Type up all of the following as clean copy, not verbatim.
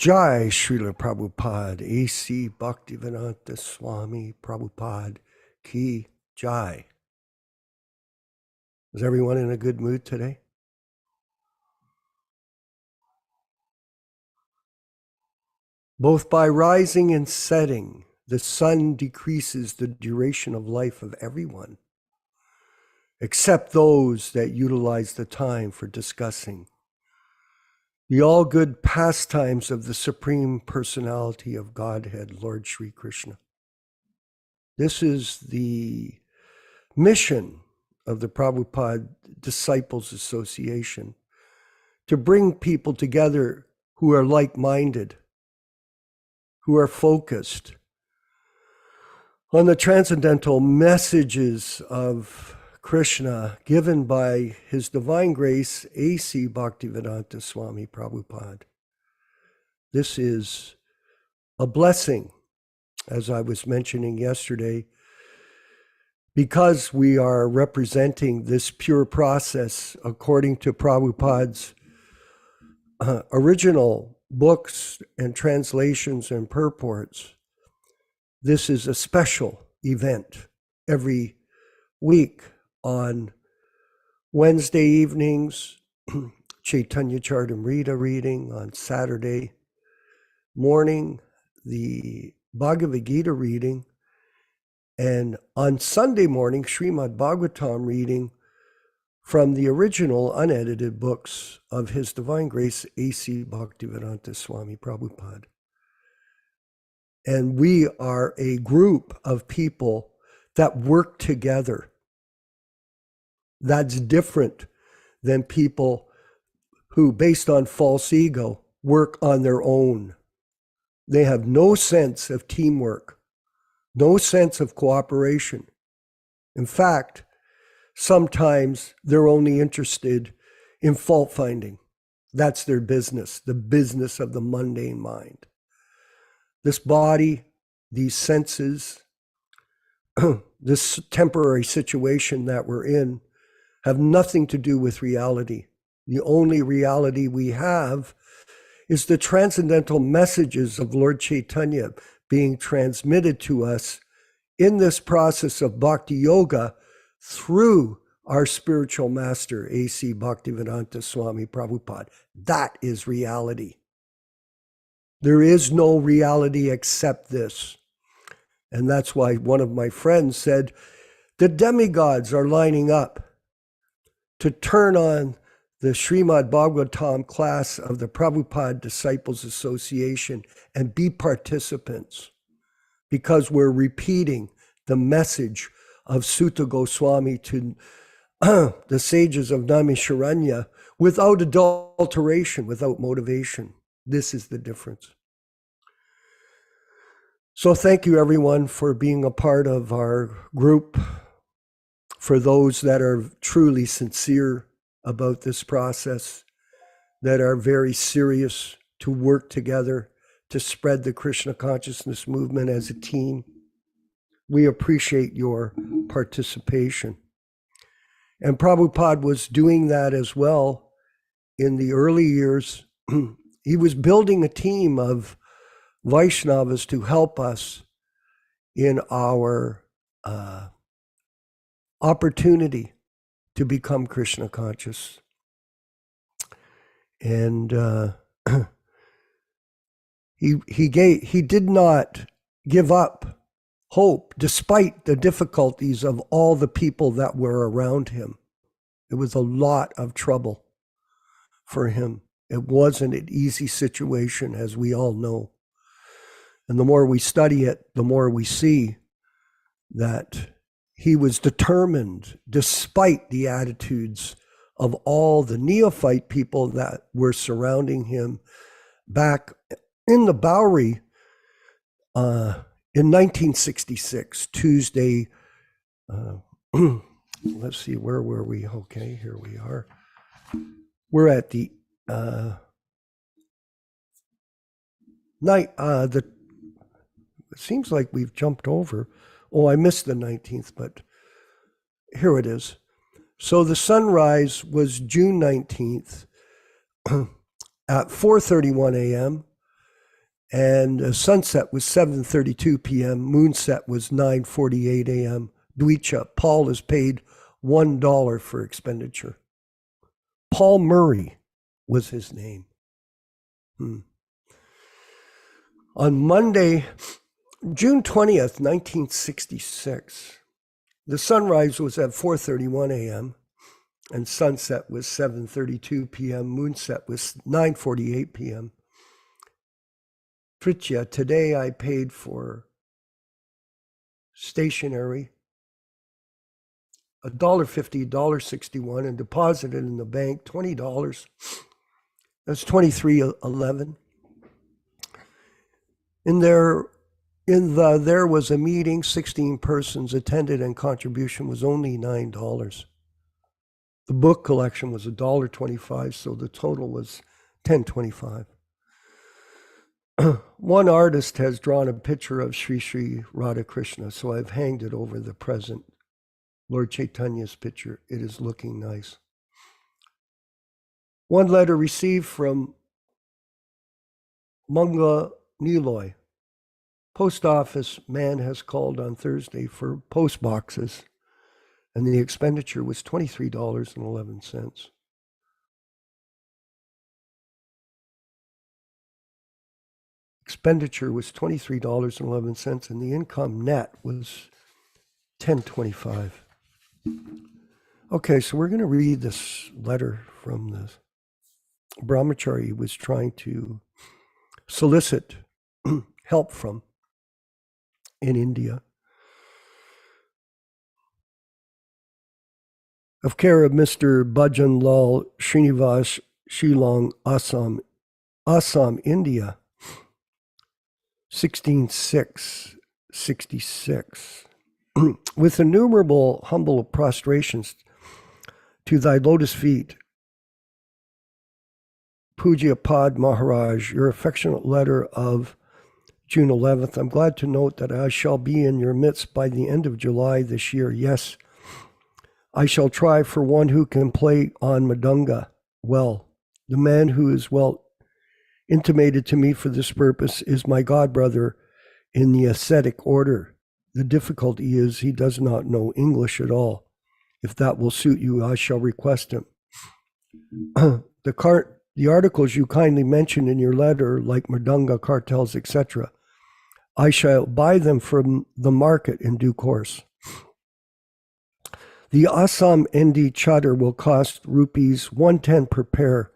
Jai Śrīla Prabhupāda A.C. Bhaktivedanta Swami Prabhupāda Ki Jai. Is everyone in a good mood today? Both by rising and setting, the sun decreases the duration of life of everyone, except those that utilize the time for discussing the all-good pastimes of the Supreme Personality of Godhead, Lord Shri Krishna. This is the mission of the Prabhupada Disciples Association, to bring people together who are like-minded, who are focused on the transcendental messages of Krishna given by His Divine Grace A.C. Bhaktivedanta Swami Prabhupāda. This is a blessing, as I was mentioning yesterday, because we are representing this pure process according to Prabhupada's original books and translations and purports. This is a special event every week. On Wednesday evenings, Chaitanya Charitamrita reading. On Saturday morning, the Bhagavad Gita reading. And on Sunday morning, Śrīmad-Bhāgavatam reading from the original unedited books of His Divine Grace A.C. Bhaktivedanta Swami Prabhupāda. And we are a group of people that work together. That's different than people who, based on false ego, work on their own. They have no sense of teamwork, no sense of cooperation. In fact, sometimes they're only interested in fault finding. That's their business, the business of the mundane mind. This body, these senses, this temporary situation that we're in, have nothing to do with reality. The only reality we have is the transcendental messages of Lord Chaitanya being transmitted to us in this process of bhakti yoga through our spiritual master, A.C. Bhaktivedanta Swami Prabhupāda. That is reality. There is no reality except this. And that's why one of my friends said, the demigods are lining up to turn on the Śrīmad-Bhāgavatam class of the Prabhupada Disciples Association and be participants, because we're repeating the message of Sutta Goswami to the sages of Naimisharanya without adulteration, without motivation. This is the difference. So thank you, everyone, for being a part of our group. For those that are truly sincere about this process, that are very serious to work together to spread the Krishna Consciousness movement as a team, we appreciate your participation. And Prabhupada was doing that as well in the early years. He was building a team of Vaishnavas to help us in our opportunity to become Krishna conscious. And he did not give up hope despite the difficulties of all the people that were around him. It was a lot of trouble for him. It wasn't an easy situation, as we all know. And the more we study it, the more we see that he was determined, despite the attitudes of all the neophyte people that were surrounding him back in the Bowery in 1966, Tuesday. Let's see, where were we? Okay, here we are. We're at the night. It seems like we've jumped over. Oh, I missed the 19th, but here it is. So the sunrise was June 19th at 4:31 a.m. And sunset was 7:32 p.m. Moonset was 9:48 a.m. Dvicha. Paul is paid $1 for expenditure. Paul Murray was his name. On Monday, June 20th, 1966, the sunrise was at 4:31 a.m. and sunset was 7:32 p.m. Moonset was 9:48 p.m. Tritya, today I paid for stationery $1.50, $1.61, and deposited in the bank $20. That's $23.11. There was a meeting, 16 persons attended, and contribution was only $9. The book collection was $1.25, so the total was $10.25. One artist has drawn a picture of Sri Radha Krishna, so I've hanged it over the present Lord Chaitanya's picture. It is looking nice. One letter received from Mungla Niloy. Post office man has called on Thursday for post boxes, and the expenditure was $23.11. Expenditure was $23.11, and the income net was $10.25. Okay, so we're going to read this letter from the brahmachari he was trying to solicit help from in India. Of care of Mr. Bhajan Lal Srinivas, Shillong, Assam, India, 16666. With innumerable humble prostrations to thy lotus feet, Pujya Pad Maharaj, your affectionate letter of June 11th. I'm glad to note that I shall be in your midst by the end of July this year. Yes, I shall try for one who can play on Madanga well. The man who is well intimated to me for this purpose is my godbrother in the ascetic order. The difficulty is he does not know English at all. If that will suit you, I shall request him. The articles you kindly mentioned in your letter, like Mardanga, cartels, etc., I shall buy them from the market in due course. The Assam ND chadar will cost rupees 110 per pair.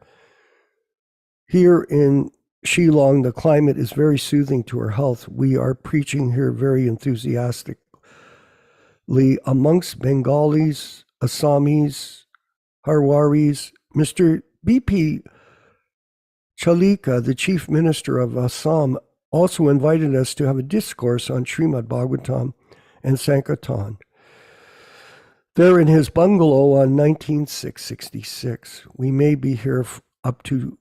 Here in Shillong, the climate is very soothing to our health. We are preaching here very enthusiastically amongst Bengalis, Assamese, Harwaris. Mr. B.P. Chalika, the chief minister of Assam, also invited us to have a discourse on Śrīmad-Bhāgavatam and Sankirtan. There in his bungalow on 19/6/66. We may be here up to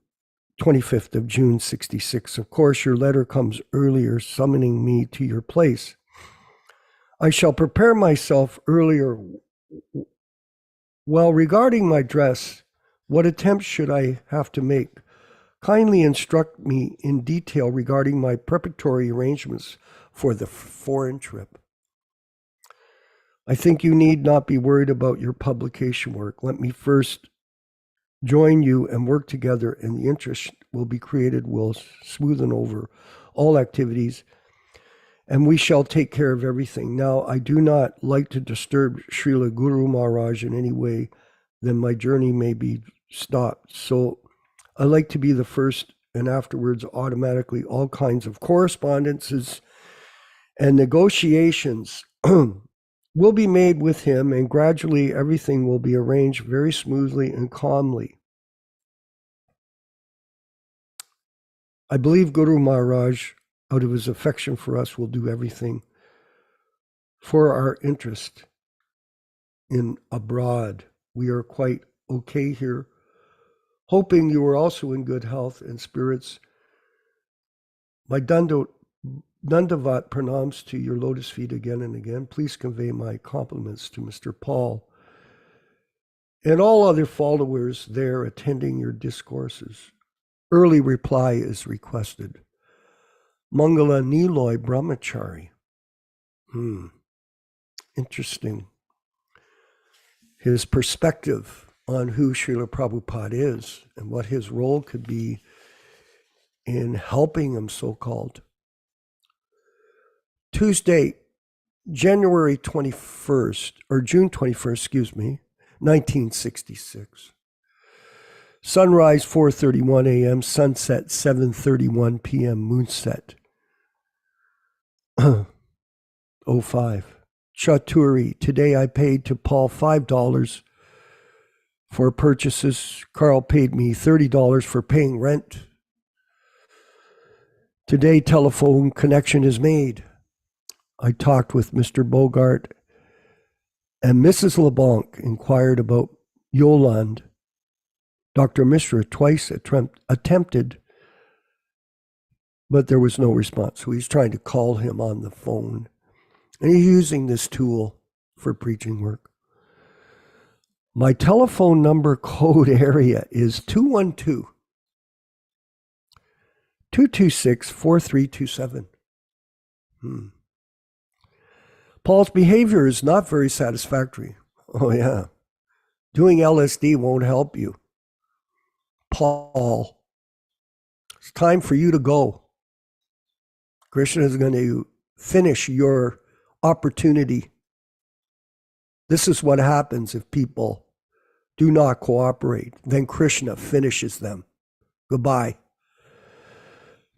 25th of June 66. Of course, your letter comes earlier, summoning me to your place. I shall prepare myself earlier. Well, regarding my dress, what attempts should I have to make? Kindly instruct me in detail regarding my preparatory arrangements for the foreign trip. I think you need not be worried about your publication work. Let me first join you and work together, and the interest will be created will smoothen over all activities, and we shall take care of everything. Now, I do not like to disturb Srila Guru Maharaj in any way, then my journey may be stopped. So I like to be the first, and afterwards automatically all kinds of correspondences and negotiations will be made with him, and gradually everything will be arranged very smoothly and calmly. I believe Guru Maharaj, out of his affection for us, will do everything for our interest in abroad. We are quite okay here. Hoping you are also in good health and spirits. My Dandavat pranams to your lotus feet again and again. Please convey my compliments to Mr. Paul and all other followers there attending your discourses. Early reply is requested. Mangala Niloy Brahmachari. Interesting. His perspective on who Śrīla Prabhupada is and what his role could be in helping him, so-called. Tuesday, January 21st, or June 21st, 1966. Sunrise 4:31 a.m., sunset 7:31 p.m., moonset 05. Chaturi, today I paid to Paul $5 for purchases. Carl paid me $30 for paying rent. Today telephone connection is made. I talked with Mr. Bogart, and Mrs. LeBlanc inquired about Yolande. Dr. Mishra twice attempted, but there was no response. So he's trying to call him on the phone. And he's using this tool for preaching work. My telephone number code area is 212-226-4327. Paul's behavior is not very satisfactory. Oh, yeah. Doing LSD won't help you. Paul, it's time for you to go. Krishna is going to finish your opportunity. This is what happens if people do not cooperate. Then Krishna finishes them. Goodbye.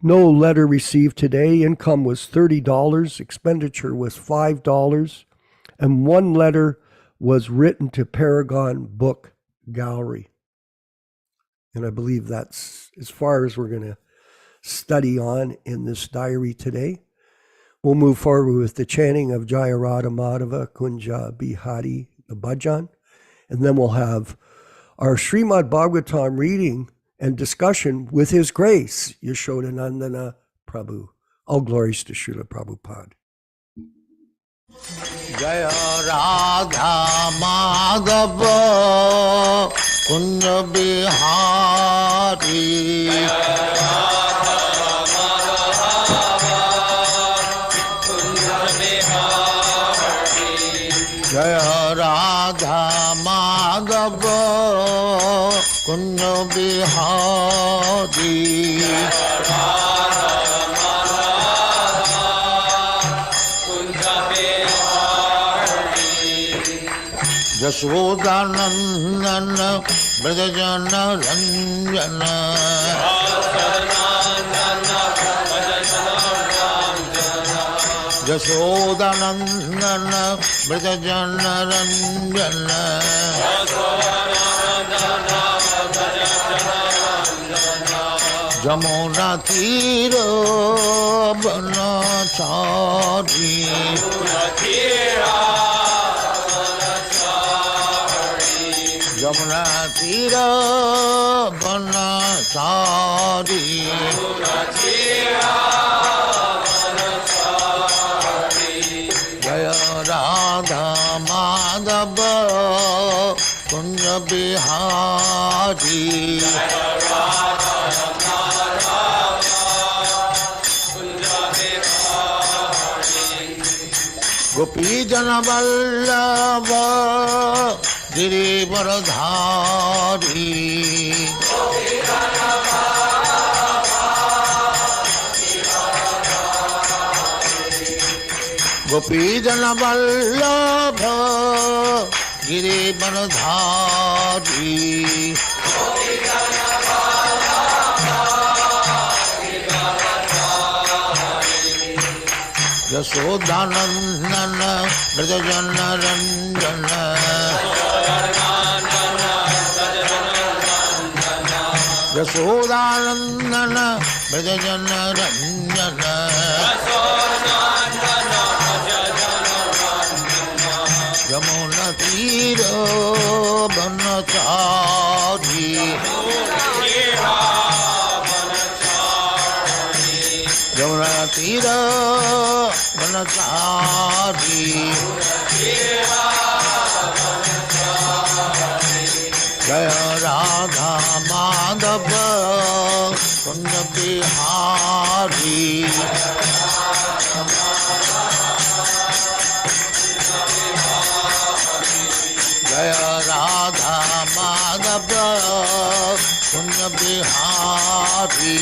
No letter received today. Income was $30. Expenditure was $5. And one letter was written to Paragon Book Gallery. And I believe that's as far as we're going to study on in this diary today. We'll move forward with the chanting of Jaya Radha Madhava Kunja Bihari, the bhajan. And then we'll have our Śrīmad-Bhāgavatam reading and discussion with His Grace Yaśodā-nandana Prabhu. All glories to Śrīla Prabhupāda. Jaya Radha Madhava Kunja Bihari. Jaya Radha Madhava Kunja Bihari. Yaśodā-nandana Brajajana Ranjana. Yaśodā-nandana Brajajana Ranjana. Jamuna Tira Banachari. Jamuna Tira Banachari. Jaya Radha Madhava Kunja Bihari. Gopi Jana Vallabha Girivaradhari. Gopi Jana Vallabha Girivaradhari. Yaśodā-nandana Brajajana Ranjana. Yaśodā-nandana Brajajana Ranjana. Jamuna Tira Banachari. Jamuna Tira Banachari. Jaya Radha Madhava Kunda Bihari Jaya Radha Madhava Kunda Bihari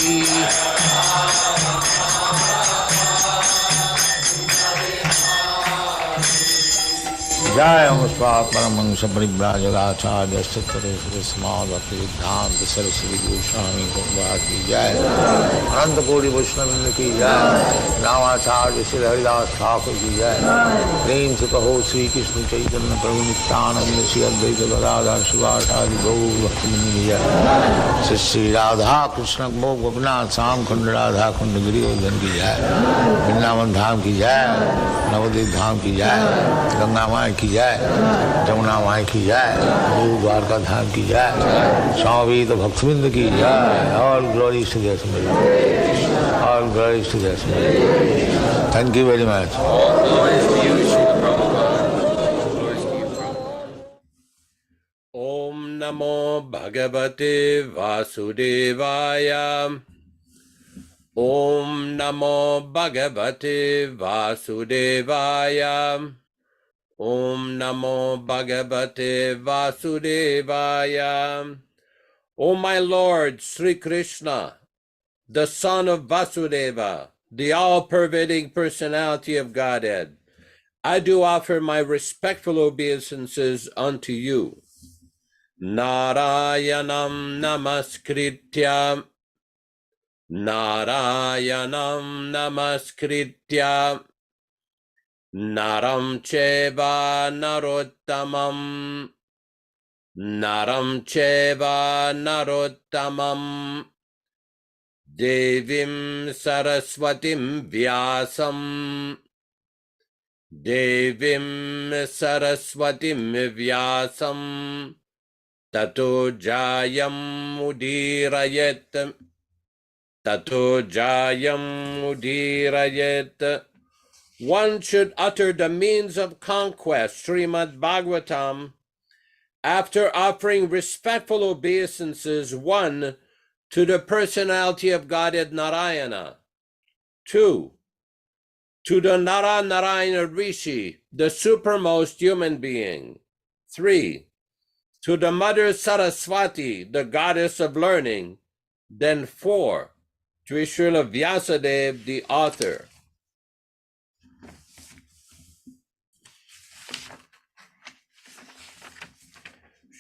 Jai Amaswa Paramahansa Parivrajaga-Acārya Sattva Small Bhaktivedanta Saraswati Goswami Prabhupāda ki Jai Ananta Koti Vaishnava ki Jai Ramacārya Sri Haridas Thakur ki Jai Prem se kaho Sri Krishna Chaitanya Prabhu Nityananda Sri Advaita Gadadhar Sivasadi Gaur Bhaktivinoda ki Jai Sri Sri Radha Krishna Bhog Gopinath Sam Khanda Radha Khanda Giridhar ki Jai Vrindavan Dham ki Jai Navadvip Dham ki Jai Ganga Mai ki Jai, Jamuna Mai ki Jai, Guru Dwarka Dham ki Jai, Swami Bhaktivedanta ki Jai, all glories to their Swami. All glories to their Swami. Thank you very much. All glories to you, Śrīla Prabhupāda. All glories to you, Prabhupada. Om Namo Bhagavate Vasudevaya. Om Namo Bhagavate Vasudevaya. Om Namo Bhagavate Vasudevaya. O my Lord, Sri Krishna, the son of Vasudeva, the all-pervading personality of Godhead, I do offer my respectful obeisances unto you. Narayanam namaskritya, Narayanam namaskritya, Naram cheva narottamam, Naram cheva narottamam, Devim saraswatim vyasam, Devim saraswatim vyasam, Tato jayam udirayet, Tato jayam udirayet. One should utter the means of conquest, Śrīmad-Bhāgavatam, after offering respectful obeisances, 1, to the personality of Godhead Narayana, 2, to the Narayana Rishi, the supermost human being, 3, to the Mother Saraswati, the goddess of learning, then 4, to Śrīla Vyasadeva, the author.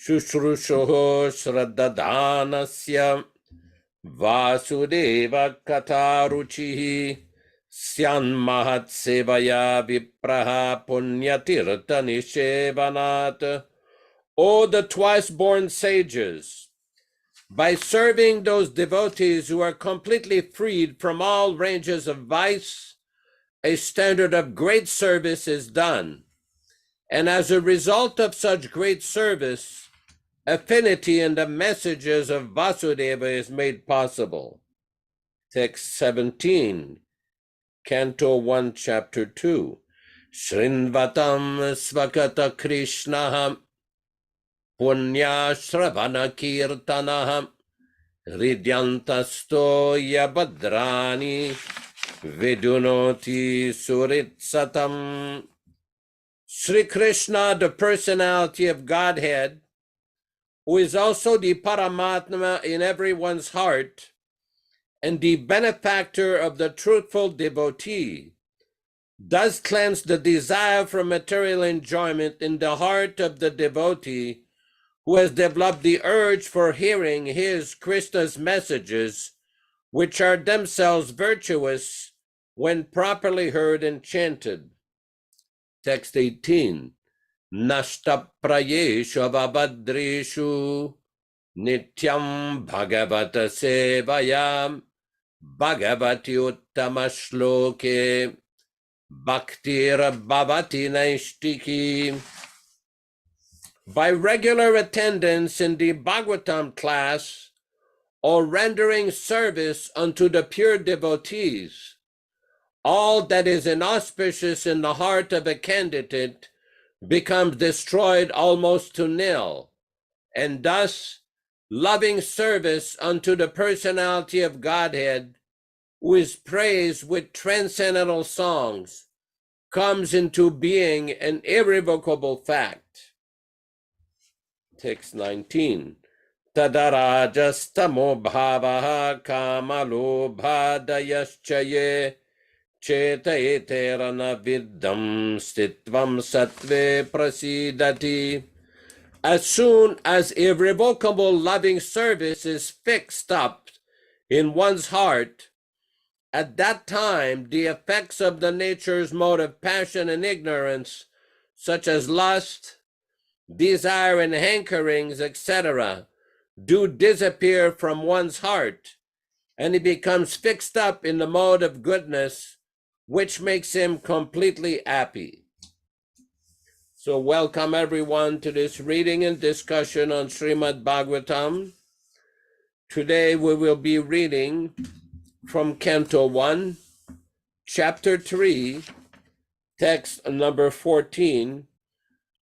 Shushrushoho Shraddhadanasya Vasudeva Kataruchihi Syan Mahat Sevaya Vipraha Punyatirtha Nishevanat. O the twice-born sages, by serving those devotees who are completely freed from all ranges of vice, a standard of great service is done. And as a result of such great service, affinity in the messages of Vasudeva is made possible. Text 17, Canto 1, Chapter 2. Shrinvatam svakata Krishnaham punya shravana kirtanaham ridyantasto yabhadrani vidunoti suritsatam. Sri Krishna, the personality of Godhead, who is also the Paramatma in everyone's heart and the benefactor of the truthful devotee, does cleanse the desire for material enjoyment in the heart of the devotee who has developed the urge for hearing his, Krishna's messages, which are themselves virtuous when properly heard and chanted. Text 18. Nashtaprayeshu avabhadreshu nityam bhagavata sevayam bhagavati uttama shloke bhaktir bhavati naishtiki. By regular attendance in the Bhagavatam class or rendering service unto the pure devotees, all that is inauspicious in the heart of a candidate becomes destroyed almost to nil, and thus loving service unto the personality of Godhead, who is praised with transcendental songs, comes into being an irrevocable fact. Text 19. Tadarajastamo bhavaha kamalo bhadayaschaye chetayeterana viddam stitvam sattve prasidati. As soon as irrevocable loving service is fixed up in one's heart, at that time the effects of the nature's mode of passion and ignorance, such as lust, desire and hankerings, etc., do disappear from one's heart, and he becomes fixed up in the mode of goodness, which makes him completely happy. So welcome everyone to this reading and discussion on Śrīmad-Bhāgavatam. Today we will be reading from Canto 1, Chapter 3, text number 14,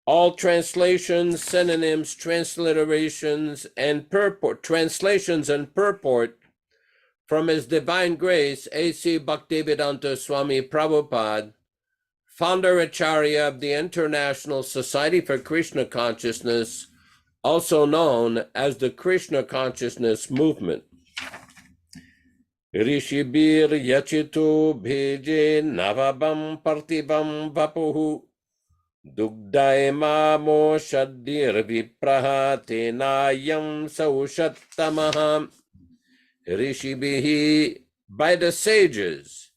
all translations, synonyms, transliterations, and purport from His Divine Grace A.C. Bhaktivedanta Swami Prabhupāda, Founder-Ācārya of the International Society for Krishna Consciousness, also known as the Krishna Consciousness Movement. Rishibir yachito bheje navabam partibam vapuhu dugdaima mo shaddir vipraha tenayam saushattamaha. Rishibihi, by the sages,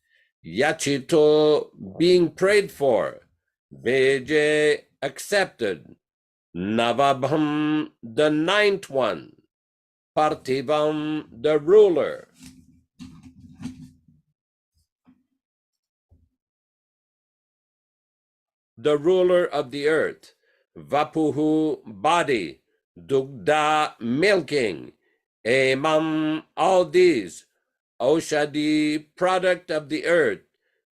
yachito, being prayed for, bheje, accepted, navabham, the ninth one, partivam, the ruler. The ruler of the earth, vapuhu, body, dugda, milking, emam, all these, oshadi, product of the earth,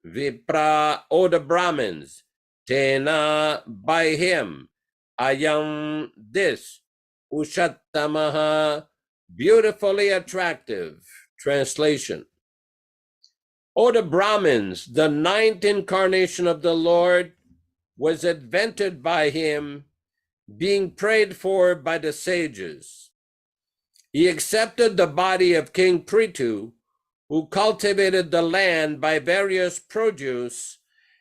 vipra, O the Brahmins, tena, by him, ayam, this, ushattamaha, beautifully attractive. Translation. O the Brahmins, the ninth incarnation of the Lord was invented by him, being prayed for by the sages. He accepted the body of King Prithu, who cultivated the land by various produce,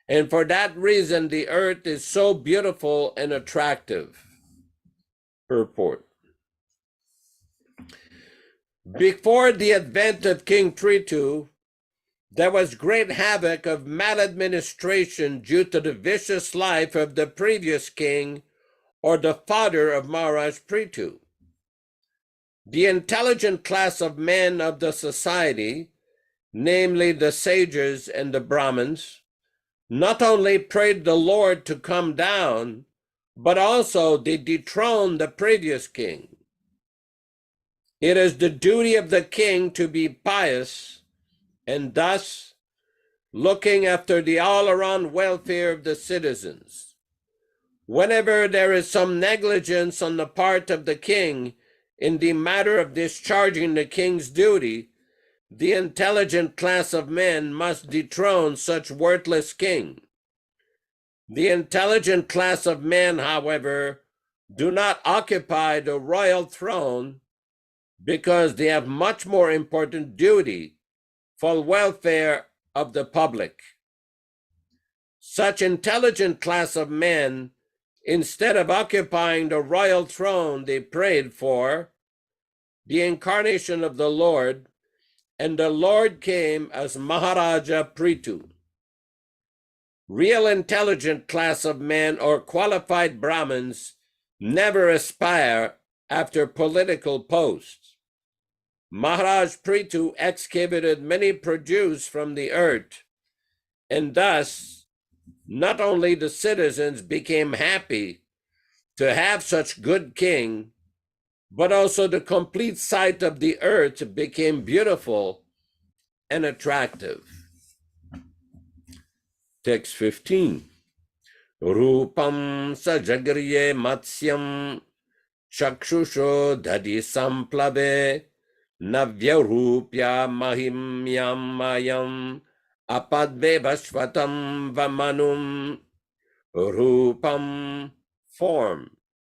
and for that reason the earth is so beautiful and attractive. Purport. Before the advent of King Prithu, there was great havoc of maladministration due to the vicious life of the previous king, or the father of Maharaj Prithu. The intelligent class of men of the society, namely the sages and the Brahmins, not only prayed the Lord to come down, but also they dethroned the previous king. It is the duty of the king to be pious, and thus looking after the all-around welfare of the citizens. Whenever there is some negligence on the part of the king in the matter of discharging the king's duty, the intelligent class of men must dethrone such worthless king. The intelligent class of men, however, do not occupy the royal throne because they have much more important duty for welfare of the public. Such intelligent class of men, instead of occupying the royal throne they prayed for, the incarnation of the Lord, and the Lord came as Maharaja Prithu. Real intelligent class of men or qualified Brahmins never aspire after political posts. Maharaj Prithu excavated many produce from the earth, and thus not only the citizens became happy to have such good king, but also the complete sight of the earth became beautiful and attractive. Text 15. Rupam sajagriye matsyam chakshusho dadi samplave navyarupya mahimyam mayam apadve bhashvatam vamanum rupam form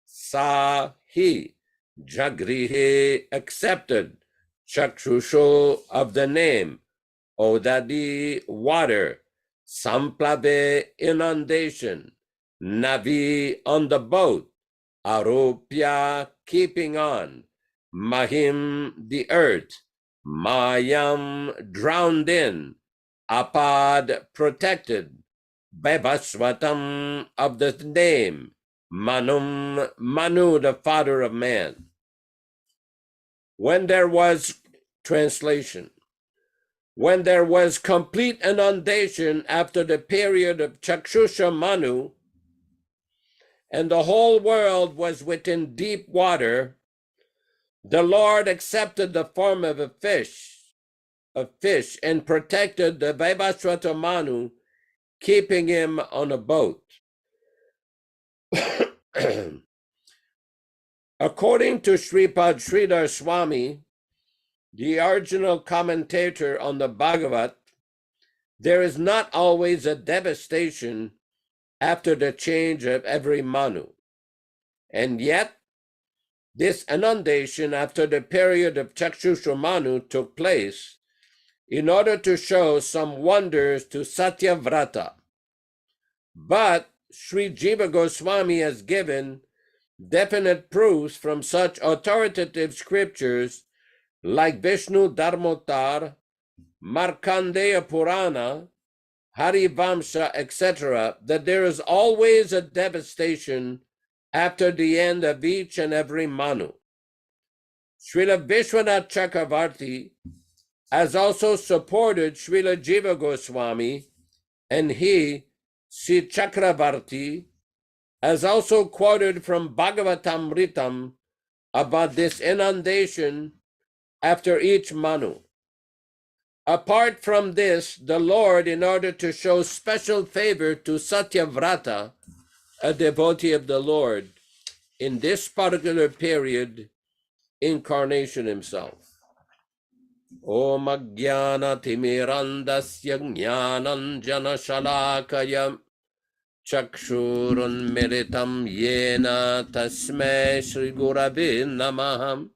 sa hi jagrihe accepted chakshusho of the name odadi water samplave inundation navi on the boat aropya keeping on mahim the earth mayam drowned in apad protected Bevasvatam of the name, Manum, Manu, the father of man. When there was translation, when there was complete inundation after the period of Chakshusha Manu, and the whole world was within deep water, the Lord accepted the form of a fish, and protected the Vivasvata Manu, keeping him on a boat. According to Sripad Sridhar Swami, the original commentator on the Bhagavat, there is not always a devastation after the change of every Manu. And yet, this inundation after the period of Chakshusha Manu took place in order to show some wonders to Satyavrata. But Sri Jiva Goswami has given definite proofs from such authoritative scriptures like Vishnu Dharmotar, Markandeya Purana, Harivamsa, etc., that there is always a devastation after the end of each and every Manu. Srila Vishwanath Chakravarti has also supported Srila Jiva Goswami, and he, Sri Chakravarti, has also quoted from Bhagavatamritam about this inundation after each Manu. Apart from this, the Lord, in order to show special favor to Satyavrata, a devotee of the Lord, in this particular period, incarnation himself. Om Ajnana Timirandasya Jnananjana Shalakaya Chakshurun Miritam Yena Tasmai Shri Gurave Namaham.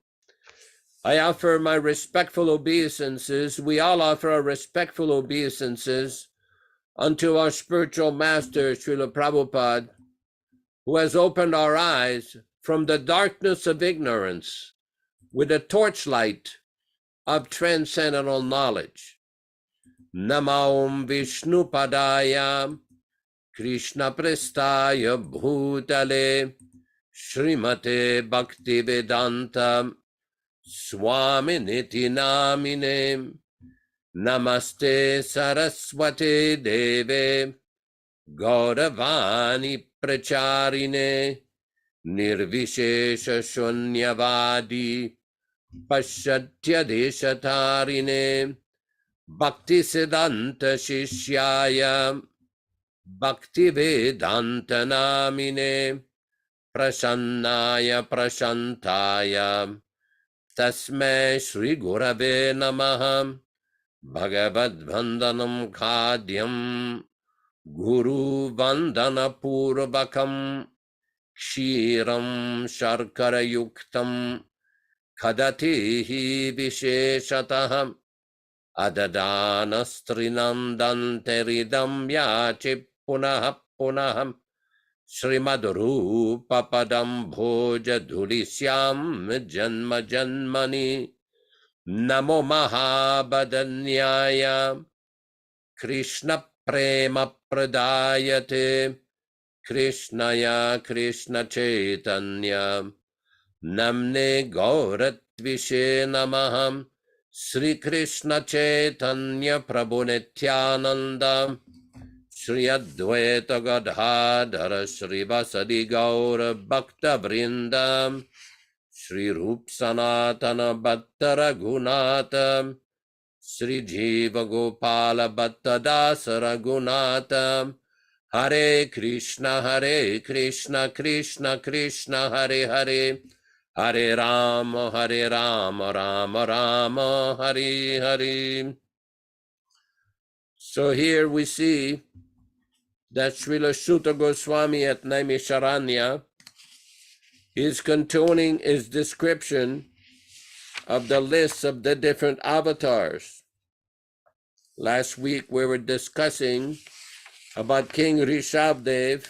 I offer my respectful obeisances. We all offer our respectful obeisances unto our spiritual master, Śrīla Prabhupāda, who has opened our eyes from the darkness of ignorance with a torchlight of transcendental knowledge. Namo Vishnu Padaya Krishna Prestaya Bhutale Srimate Bhaktivedanta Swami Niti Namine Namaste Saraswate Deve Gauravani Pracharine Nirvishesha Shunyavadi Pashatya Deshatarine Bhakti Siddhanta Shishyaya Bhaktivedanta Namine Prasannaya Prashantaya Tasmai Shri Gurave Namaha Bhagavad Vandanam Khadyam Guru Vandana Purvakam Kshiram Sharkara Yuktam Kadatihi Visheshataham Adadanastrinandanteridam Yachi Punah Punaham Śrīmad-Rūpa-padam bhoja dhulisyam janma janmani namo mahabadanyaya Krishna prema pradayate Krishnaya Krishna chaitanya namne gauratvishe namaham Sri Krishna chaitanya prabhu nityananda Shri Advaita Gadadhara Shri Vasadi Gaura Bhakta Vrindam Shri Rup Sanatana Bhatta Raghunata Shri Jiva Gopala Bhatta Dasa Raghunata Hare Krishna Krishna Krishna Hare Hare Hare Rama, Rama Rama, Hare Hare. So here we see that Śrīla Sutta Goswami at Naimisharanya is continuing his description of the lists of the different avatars. Last week we were discussing about King Rishabdev,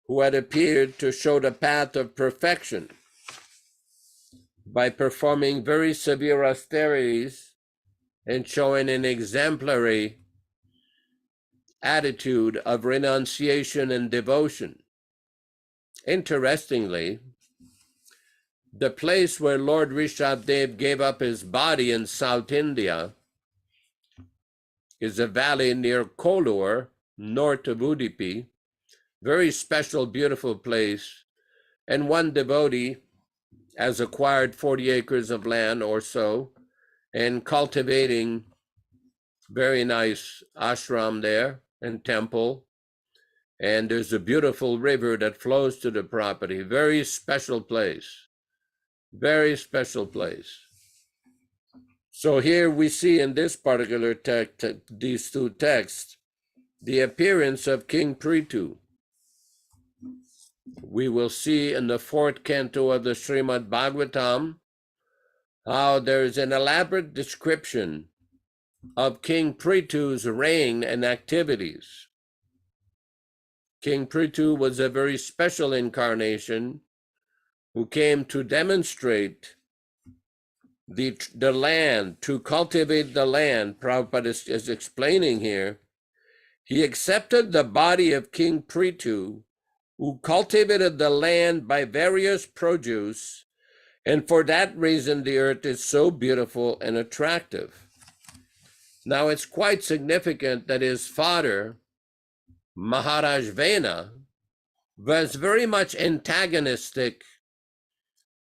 who had appeared to show the path of perfection by performing very severe austerities and showing an exemplary attitude of renunciation and devotion. Interestingly, the place where Lord Rishabdev gave up his body in South India is a valley near Kolur, north of Udupi. Very special, beautiful place. And one devotee has acquired 40 acres of land or so and cultivating very nice ashram there and temple. And there's a beautiful river that flows to the property. Very special place. Very special place. So here we see in this particular text, these two texts, the appearance of King Prithu. We will see in the 4th canto of the Śrīmad-Bhāgavatam how there is an elaborate description of King Prithu's reign and activities. King Prithu was a very special incarnation who came to demonstrate the land, to cultivate the land. Prabhupada is explaining here. He accepted the body of King Prithu, who cultivated the land by various produce, and for that reason the earth is so beautiful and attractive. Now it's quite significant that his father, Maharaj Vena, was very much antagonistic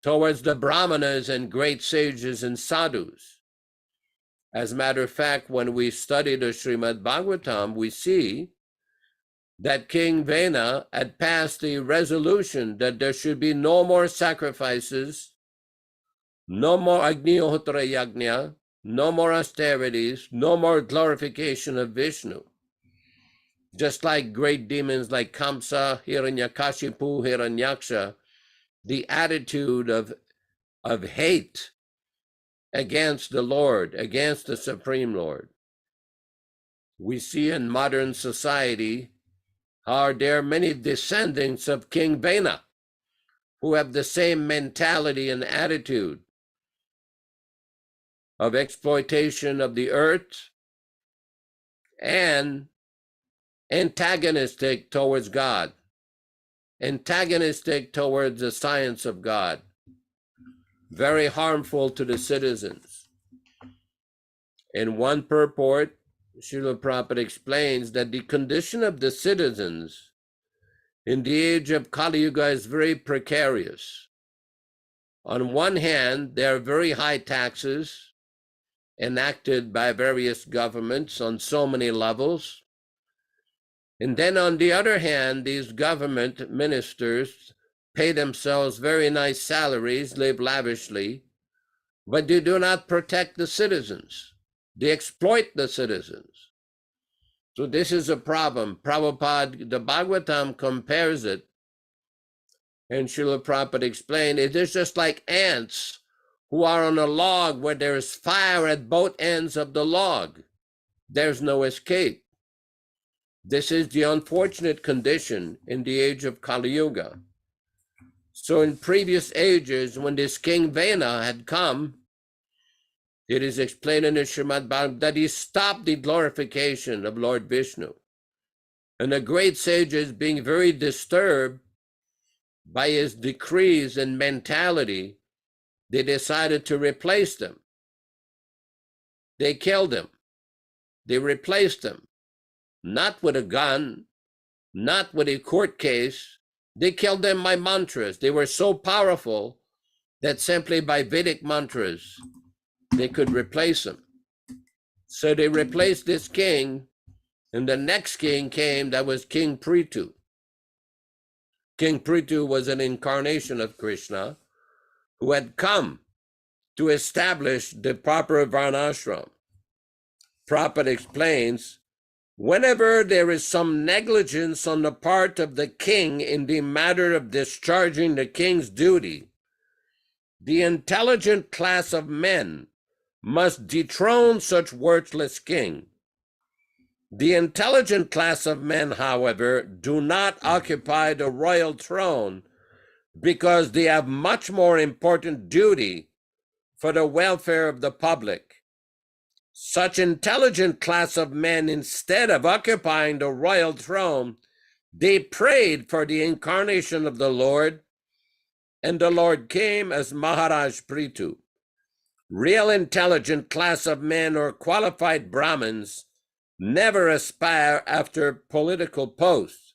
towards the Brahmanas and great sages and sadhus. As a matter of fact, when we study the Śrīmad-Bhāgavatam, we see that King Vena had passed the resolution that there should be no more sacrifices, no more Agnihotra Yajna, no more austerities, no more glorification of Vishnu. Just like great demons like Kamsa, Hiranyakashipu, Hiranyaksha, the attitude of hate against the Lord, against the Supreme Lord. We see in modern society how there are many descendants of King Vena who have the same mentality and attitude of exploitation of the earth and antagonistic towards God, antagonistic towards the science of God, very harmful to the citizens. In one purport, Śrīla Prabhupāda explains that the condition of the citizens in the age of Kali Yuga is very precarious. On one hand, there are very high taxes enacted by various governments on so many levels. And then on the other hand, these government ministers pay themselves very nice salaries, live lavishly, but they do not protect the citizens. They exploit the citizens. So this is a problem. Prabhupada, the Bhagavatam compares it, and Śrīla Prabhupada explained, it is just like ants who are on a log where there is fire at both ends of the log. There's no escape. This is the unfortunate condition in the age of Kali Yuga. So in previous ages, when this King Vena had come, it is explained in the Śrīmad-Bhāgavatam that he stopped the glorification of Lord Vishnu. And the great sages, being very disturbed by his decrees and mentality, they decided to replace them. They killed him. They replaced him. Not with a gun, not with a court case. They killed them by mantras. They were so powerful that simply by Vedic mantras, they could replace him. So they replaced this king, and the next king came, that was King Prithu. King Prithu was an incarnation of Krishna, who had come to establish the proper varnashram. Prabhupada explains, whenever there is some negligence on the part of the king in the matter of discharging the king's duty, the intelligent class of men must dethrone such worthless king. The intelligent class of men, however, do not occupy the royal throne because they have much more important duty for the welfare of the public. Such intelligent class of men, instead of occupying the royal throne, they prayed for the incarnation of the Lord, and the Lord came as Maharaj Prithu. Real intelligent class of men or qualified Brahmins never aspire after political posts.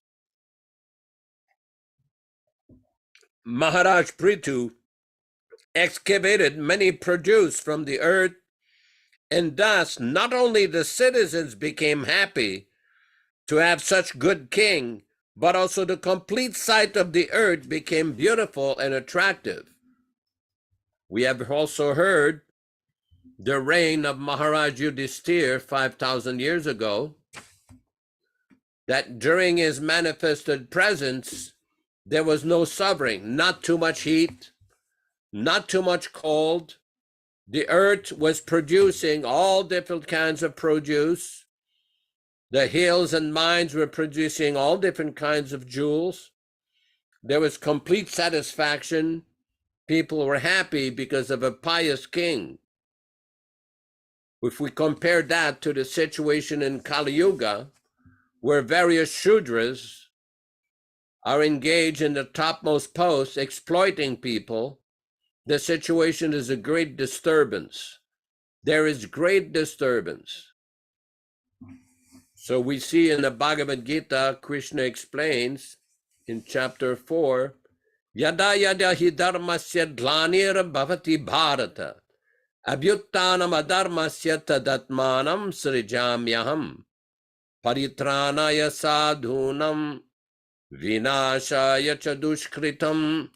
Maharaj Prithu excavated many produce from the earth, and thus not only the citizens became happy to have such good king, but also the complete sight of the earth became beautiful and attractive. We have also heard the reign of Maharaj Yudhishthira 5,000 years ago, that during his manifested presence, there was no suffering, not too much heat, not too much cold. The earth was producing all different kinds of produce. The hills and mines were producing all different kinds of jewels. There was complete satisfaction. People were happy because of a pious king. If we compare that to the situation in Kali Yuga, where various Shudras are engaged in the topmost posts, exploiting people, the situation is a great disturbance. There is great disturbance. So we see in the Bhagavad Gita, Krishna explains in chapter 4, Yada yada hi dharmasya dlanir bhavati bharata, abhyuttanam adharmasya tadatmanam srijamyaham, paritranaya sadhunam, vinashaya cha dushkritam,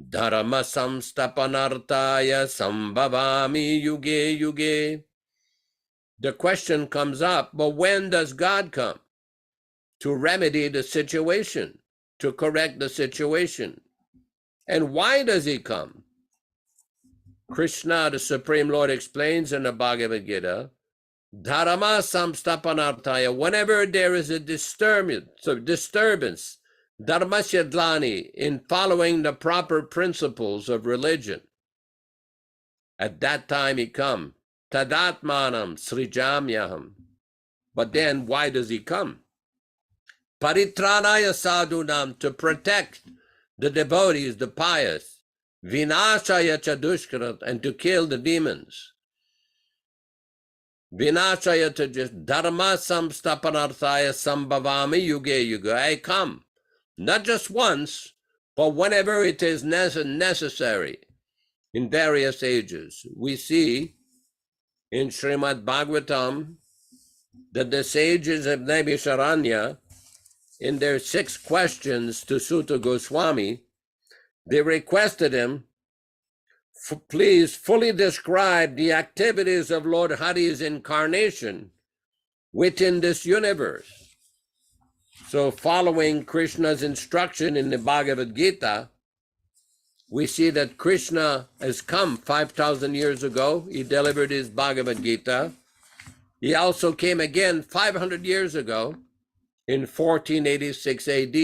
dharma samstapanartaya sambhavami yuge yuge. The question comes up, but when does God come to remedy the situation, to correct the situation? And why does he come? Krishna, the Supreme Lord, explains in the Bhagavad Gita, Dharma samstapanartaya, whenever there is a disturbance, dharmasya dlani, in following the proper principles of religion, at that time he comes. Tadatmanam srijamyaham. But then why does he come? Paritranaya sadhunam, to protect the devotees, the pious. Vinashaya chadushkrat, and to kill the demons. Vinashaya to just dharma samstapanarthaya sambhavami yuge yuga. I come, not just once, but whenever it is necessary in various ages. We see in Śrīmad-Bhāgavatam that the sages of Naimisharanya, in their 6 questions to Sutta Goswami, they requested him, please fully describe the activities of Lord Hari's incarnation within this universe. So following Krishna's instruction in the Bhagavad Gita, we see that Krishna has come 5,000 years ago. He delivered his Bhagavad Gita. He also came again 500 years ago in 1486 AD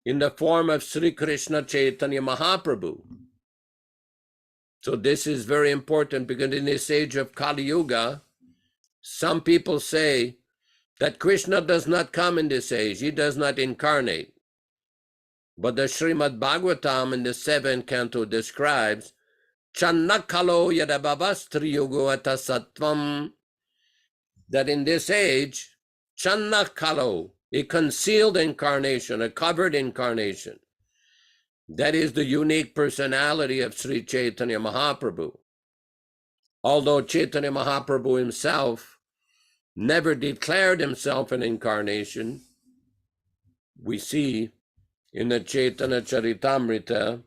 in the form of Sri Krishna Chaitanya Mahaprabhu. So this is very important because in this age of Kali Yuga, some people say that Krishna does not come in this age. He does not incarnate. But the Śrīmad-Bhāgavatam in the 7th canto describes Channakalo yadabhavastriyugo atasattvam, that in this age, Channakalo, a concealed incarnation, a covered incarnation, that is the unique personality of Sri Chaitanya Mahaprabhu. Although Chaitanya Mahaprabhu himself never declared himself an incarnation, we see in the Chaitanya Charitamrita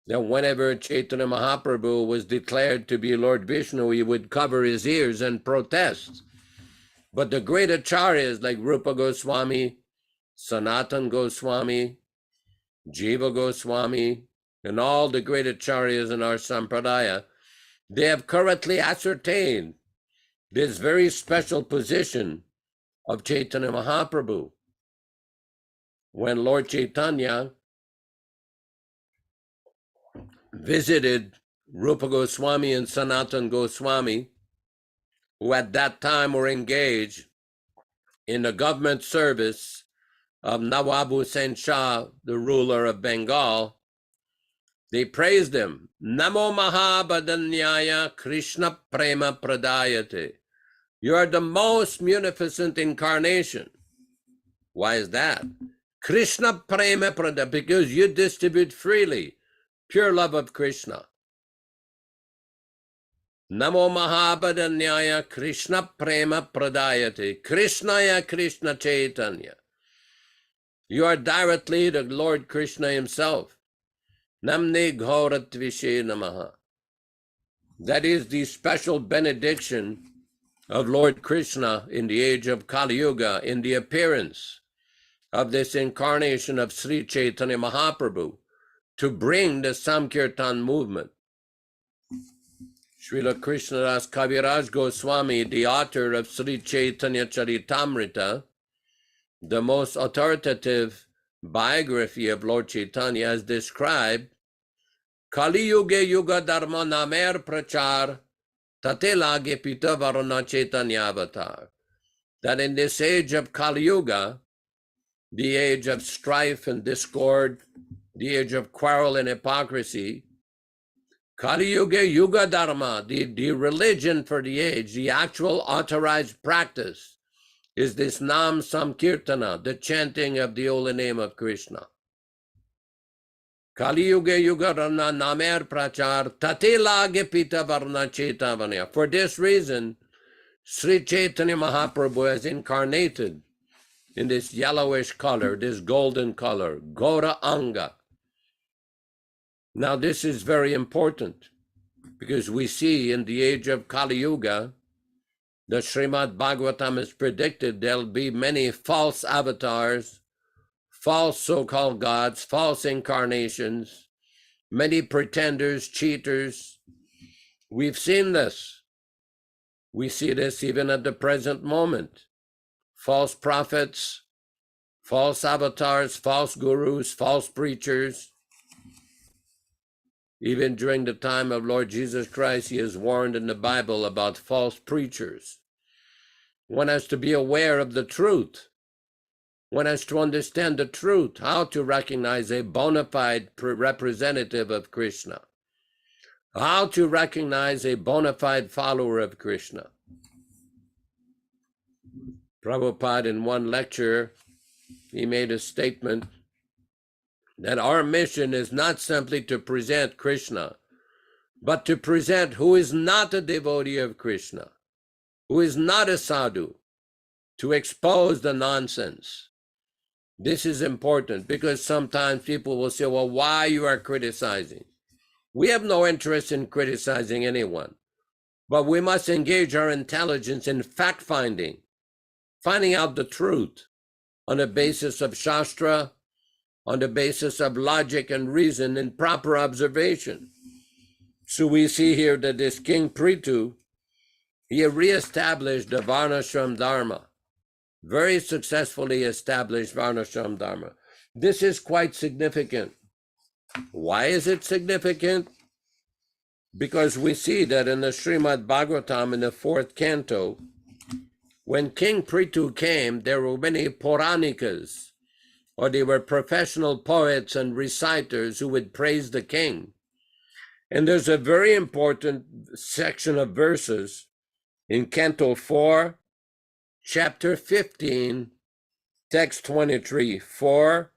that whenever Chaitanya Mahaprabhu was declared to be Lord Vishnu, he would cover his ears and protest. But the great acharyas like Rupa Goswami, Sanatan Goswami, Jiva Goswami, and all the great acharyas in our sampradaya, they have correctly ascertained this very special position of Chaitanya Mahaprabhu. When Lord Chaitanya visited Rupa Goswami and Sanatan Goswami, who at that time were engaged in the government service of Nawab Hussain Shah, the ruler of Bengal, they praised him. Namo Mahabhadanyaya Krishna Prema Pradayate. You are the most munificent incarnation. Why is that? Krishna Prema Pradayate, because you distribute freely pure love of Krishna. Namo Mahabhadanyaya Krishna Prema Pradayate. Krishnaya Krishna Chaitanya. You are directly the Lord Krishna himself. Namne Ghoratvishe Namaha. That is the special benediction of Lord Krishna in the age of Kali Yuga, in the appearance of this incarnation of Sri Chaitanya Mahaprabhu, to bring the Sankirtan movement. Śrīla Krishnadas Kaviraj Goswami, the author of Sri Chaitanya Charitamrita, the most authoritative biography of Lord Chaitanya, has described Kali Yuga Yuga Dharma Namer Prachar Tate Lage Pita Varana Chaitanya Avatar. That in this age of Kali Yuga, the age of strife and discord, the age of quarrel and hypocrisy, Kali Yuga Yuga Dharma, the religion for the age, the actual authorized practice, is this Nam Samkirtana, the chanting of the holy name of Krishna. Kali Yuga Yuga Rana Namer Prachar Tate Lage Pita Varna Chaitanya. For this reason, Sri Chaitanya Mahaprabhu has incarnated in this yellowish color, this golden color, Gora Anga. Now this is very important because we see in the age of Kali Yuga, the Śrīmad-Bhāgavatam has predicted there'll be many false avatars, false so-called gods, false incarnations, many pretenders, cheaters. We've seen this. We see this even at the present moment. False prophets, false avatars, false gurus, false preachers. Even during the time of Lord Jesus Christ, he is warned in the Bible about false preachers. One has to be aware of the truth. One has to understand the truth, how to recognize a bona fide representative of Krishna, how to recognize a bona fide follower of Krishna. Prabhupada, in one lecture, he made a statement that our mission is not simply to present Krishna, but to present who is not a devotee of Krishna, who is not a sadhu, to expose the nonsense. This is important because sometimes people will say, well, why you are criticizing? We have no interest in criticizing anyone, but we must engage our intelligence in fact-finding, finding out the truth on the basis of Shastra, on the basis of logic and reason and proper observation. So we see here that this King Prithu, he reestablished the Varnashram Dharma, very successfully established Varnashram Dharma. This is quite significant. Why is it significant? Because we see that in the Śrīmad-Bhāgavatam, in the 4th canto, when King Prithu came, there were many Puranikas, or they were professional poets and reciters who would praise the king. And there's a very important section of verses in Canto 4, Chapter 15, Text 23, 4,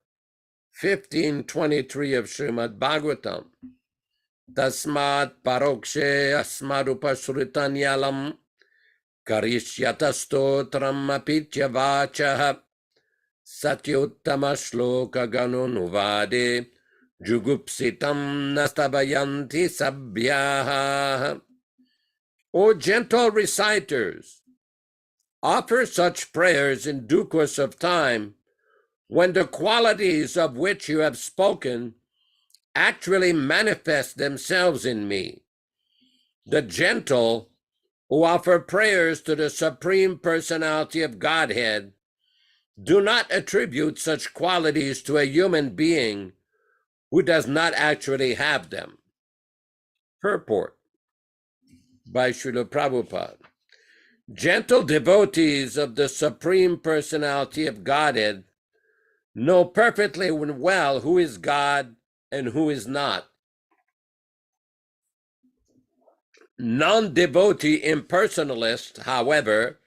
15, 23 of Śrīmad-Bhāgavatam. Tasmat parokshe asmarupasrutanyalam karishyatastotram apitya vachaha satyuttama shloka ganonuvade Jugupsitam nastavayanti sabhyaha. O gentle reciters, offer such prayers in due course of time when the qualities of which you have spoken actually manifest themselves in me. The gentle who offer prayers to the Supreme Personality of Godhead do not attribute such qualities to a human being who does not actually have them. Purport by Śrīla Prabhupāda. Gentle devotees of the Supreme Personality of Godhead know perfectly well who is God and who is not. Non-devotee impersonalists, however,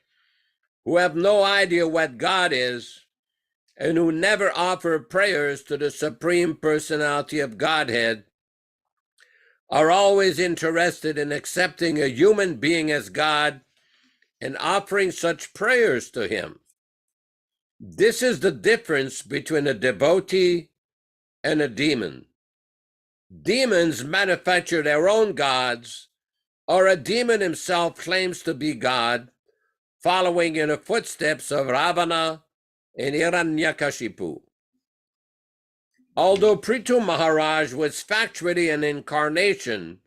who have no idea what God is and who never offer prayers to the Supreme Personality of Godhead, are always interested in accepting a human being as God and offering such prayers to him. This is the difference between a devotee and a demon. Demons manufacture their own gods, or a demon himself claims to be God, following in the footsteps of Ravana and Hiranyakashipu. Although Prithu Maharaj was factually an incarnation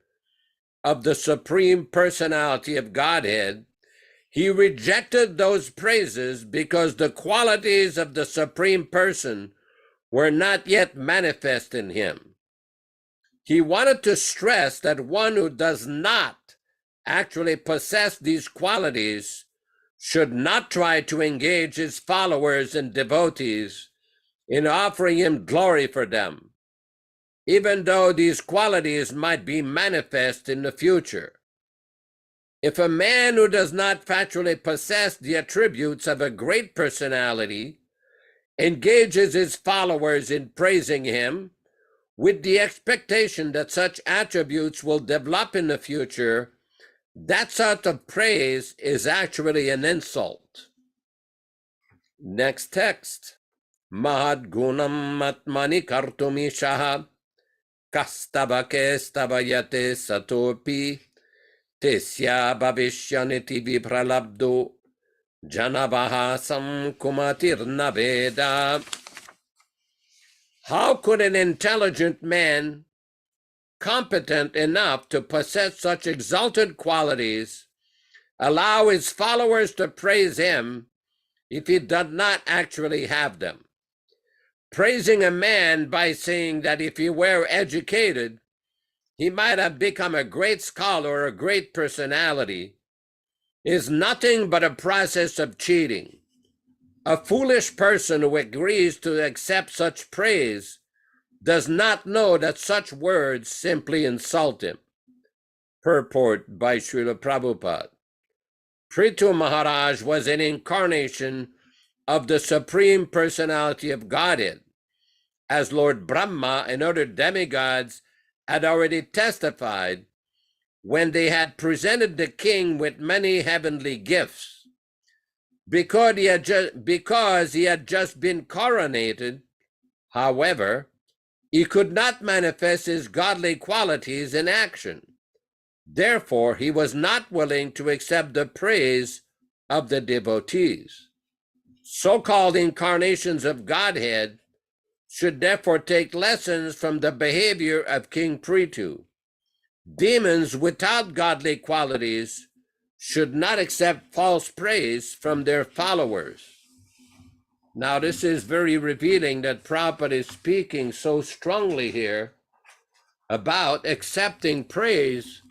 of the Supreme Personality of Godhead, he rejected those praises because the qualities of the Supreme Person were not yet manifest in him. He wanted to stress that one who does not actually possess these qualities should not try to engage his followers and devotees in offering him glory for them, even though these qualities might be manifest in the future. If a man who does not factually possess the attributes of a great personality engages his followers in praising him with the expectation that such attributes will develop in the future, that sort of praise is actually an insult. Next text. Mahad gunam atmani kartumishaha kastavake stavayate satopi tesya bhavishyaniti vipralabdo janavahasam kumatirna veda. How could an intelligent man, competent enough to possess such exalted qualities, allow his followers to praise him if he does not actually have them? Praising a man by saying that if he were educated, he might have become a great scholar or a great personality is nothing but a process of cheating. A foolish person who agrees to accept such praise does not know that such words simply insult him. Purport by Śrīla Prabhupāda. Prithu Maharaj was an incarnation of the Supreme Personality of Godhead, as Lord Brahma and other demigods had already testified when they had presented the king with many heavenly gifts. Because he had just been coronated, however, he could not manifest his godly qualities in action. Therefore, he was not willing to accept the praise of the devotees. So-called incarnations of Godhead should therefore take lessons from the behavior of King Prithu. Demons without godly qualities should not accept false praise from their followers. Now, this is very revealing that Prabhupada is speaking so strongly here about accepting praise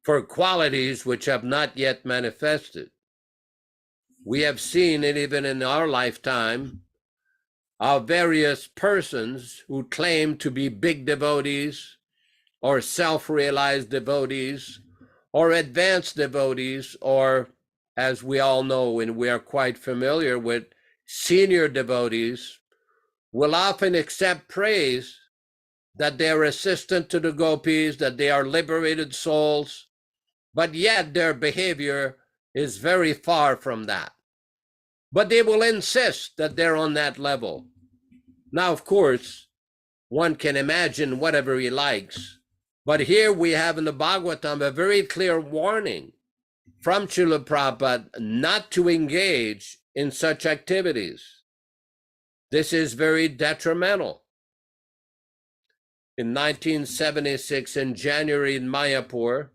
for qualities which have not yet manifested. We have seen it even in our lifetime of various persons who claim to be big devotees or self-realized devotees or advanced devotees, or, as we all know and we are quite familiar with, senior devotees, will often accept praise that they are assistant to the gopis, that they are liberated souls, but yet their behavior is very far from that. But they will insist that they're on that level. Now, of course, one can imagine whatever he likes. But here we have in the Bhagavatam a very clear warning from Śrīla Prabhupada not to engage in such activities. This is very detrimental. In 1976, in January in Mayapur,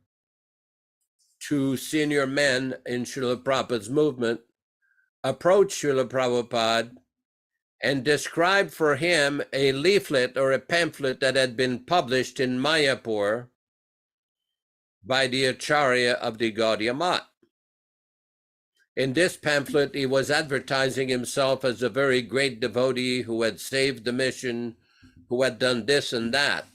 two senior men in Śrīla Prabhupada's movement approached Śrīla Prabhupada and described for him a leaflet or a pamphlet that had been published in Mayapur by the Acharya of the Gaudiya Math. In this pamphlet, he was advertising himself as a very great devotee who had saved the mission, who had done this and that.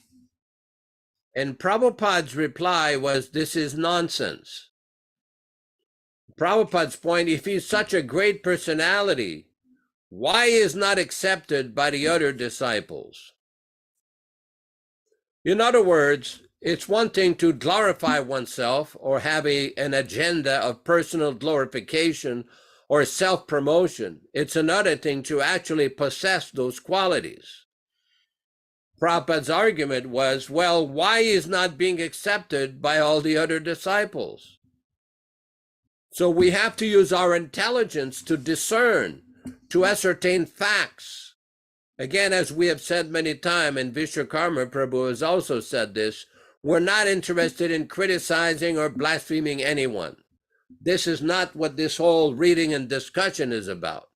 And Prabhupada's reply was, this is nonsense. Prabhupada's point, if he's such a great personality, why is not accepted by the other disciples? In other words, it's one thing to glorify oneself or have an agenda of personal glorification or self-promotion. It's another thing to actually possess those qualities. Prabhupada's argument was, well, why is not being accepted by all the other disciples? So we have to use our intelligence to discern, to ascertain facts. Again, as we have said many times, and Vishwakarma Prabhu has also said this, we're not interested in criticizing or blaspheming anyone. This is not what this whole reading and discussion is about.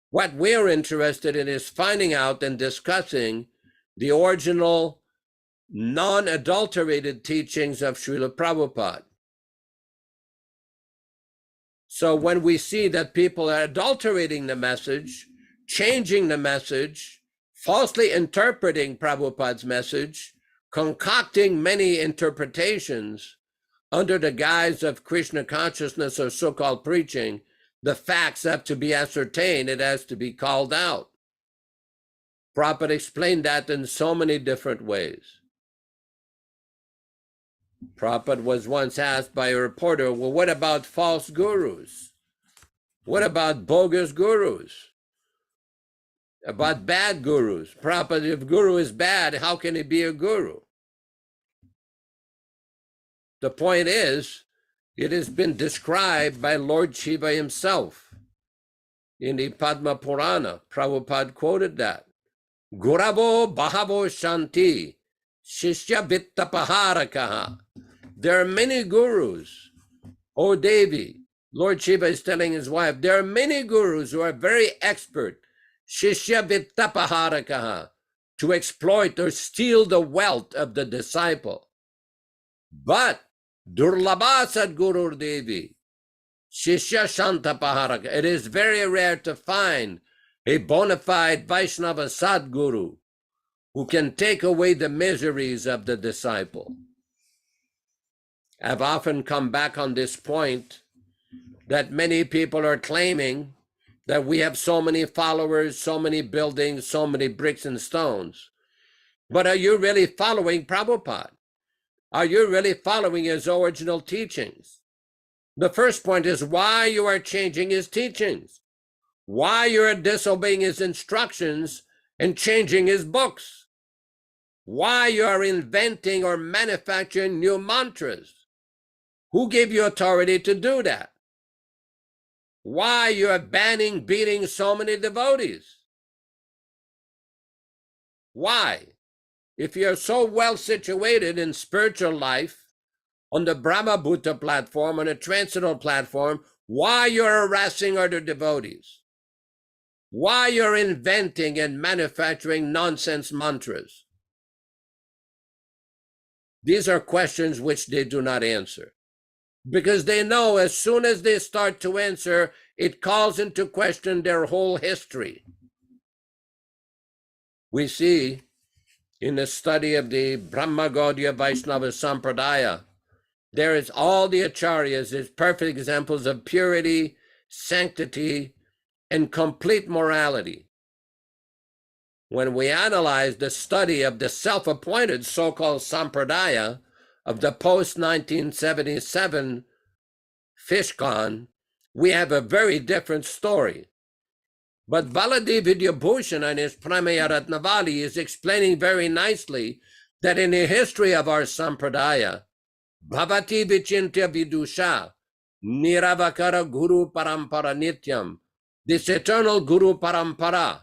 What we're interested in is finding out and discussing the original, non-adulterated teachings of Śrīla Prabhupada. So when we see that people are adulterating the message, changing the message, falsely interpreting Prabhupada's message, concocting many interpretations under the guise of Krishna consciousness or so-called preaching, the facts have to be ascertained, it has to be called out. Prabhupada explained that in so many different ways. Prabhupada was once asked by a reporter, well, what about false gurus? What about bogus gurus? About bad gurus? Prabhupada, if guru is bad, how can he be a guru? The point is, it has been described by Lord Shiva himself. In the Padma Purana, Prabhupada quoted that. Guravo bahavo shanti, shishya vittapaharakaha. There are many gurus. O Devi, Lord Shiva is telling his wife, there are many gurus who are very expert, shishya vittapaharakaha, to exploit or steal the wealth of the disciple. But Durlabha Sadguru Devi, Shishya Shantapaharaka. It is very rare to find a bona fide Vaishnava Sadguru who can take away the miseries of the disciple. I've often come back on this point that many people are claiming that we have so many followers, so many buildings, so many bricks and stones. But are you really following Prabhupada? Are you really following his original teachings? The first point is why you are changing his teachings, why you are disobeying his instructions and changing his books, why you are inventing or manufacturing new mantras. Who gave you authority to do that? Why you are banning, beating so many devotees? Why? If you're so well situated in spiritual life, on the Brahma Bhuta platform, on a transcendental platform, why you're harassing other devotees? Why you're inventing and manufacturing nonsense mantras? These are questions which they do not answer, because they know as soon as they start to answer, it calls into question their whole history. We see in the study of the Brahma Gaudiya Vaishnava Sampradaya, there is all the acharyas as perfect examples of purity, sanctity, and complete morality. When we analyze the study of the self-appointed so-called Sampradaya of the post-1977 Fishcon, we have a very different story. But Baladi Vidyabhushan in his Pramaya Ratnavali is explaining very nicely that in the history of our Sampradaya, Bhavati Vichintya Vidusha, Niravakara Guru Parampara Nityam, this eternal Guru Parampara,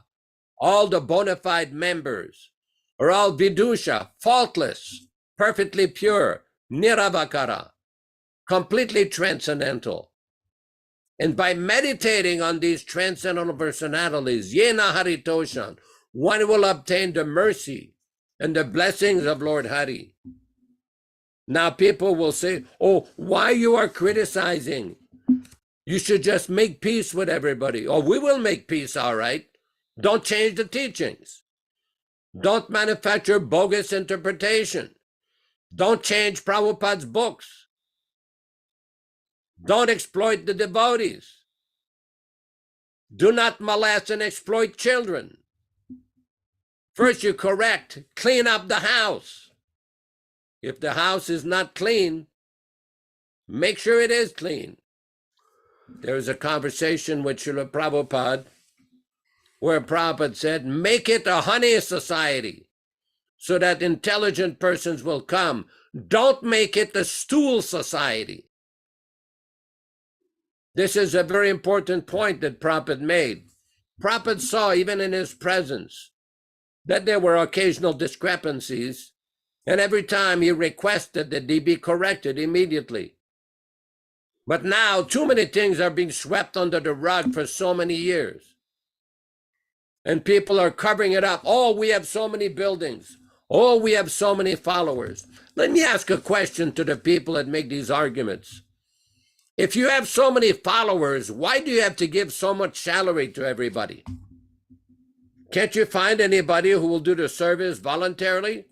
all the bona fide members are all Vidusha, faultless, perfectly pure, Niravakara, completely transcendental. And by meditating on these transcendental personalities, Yena Haritoshan, one will obtain the mercy and the blessings of Lord Hari. Now people will say, oh, why you are criticizing? You should just make peace with everybody. Oh, we will make peace, all right. Don't change the teachings. Don't manufacture bogus interpretation. Don't change Prabhupada's books. Don't exploit the devotees. Do not molest and exploit children. First you correct, clean up the house. If the house is not clean, make sure it is clean. There was a conversation with Śrīla Prabhupāda where Prabhupada said, make it a honey society so that intelligent persons will come. Don't make it a stool society. This is a very important point that Prabhupada made. Prabhupada saw, even in his presence, that there were occasional discrepancies, and every time he requested that they be corrected immediately. But now, too many things are being swept under the rug for so many years. And people are covering it up. Oh, we have so many buildings. Oh, we have so many followers. Let me ask a question to the people that make these arguments. If you have so many followers, why do you have to give so much salary to everybody? Can't you find anybody who will do the service voluntarily?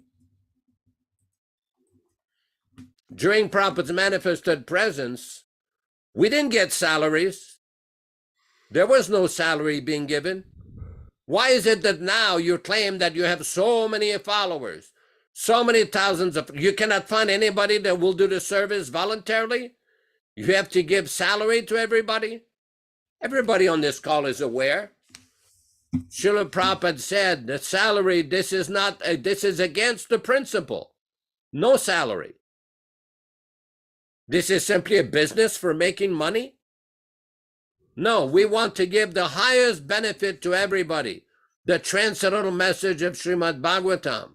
During Prabhupada's manifested presence, we didn't get salaries. There was no salary being given. Why is it that now you claim that you have so many followers, so many thousands of, you cannot find anybody that will do the service voluntarily? You have to give salary to everybody? Everybody on this call is aware. Śrīla Prabhupada said that salary, this is against the principle. No salary. This is simply a business for making money? No, we want to give the highest benefit to everybody. The transcendental message of Śrīmad-Bhāgavatam,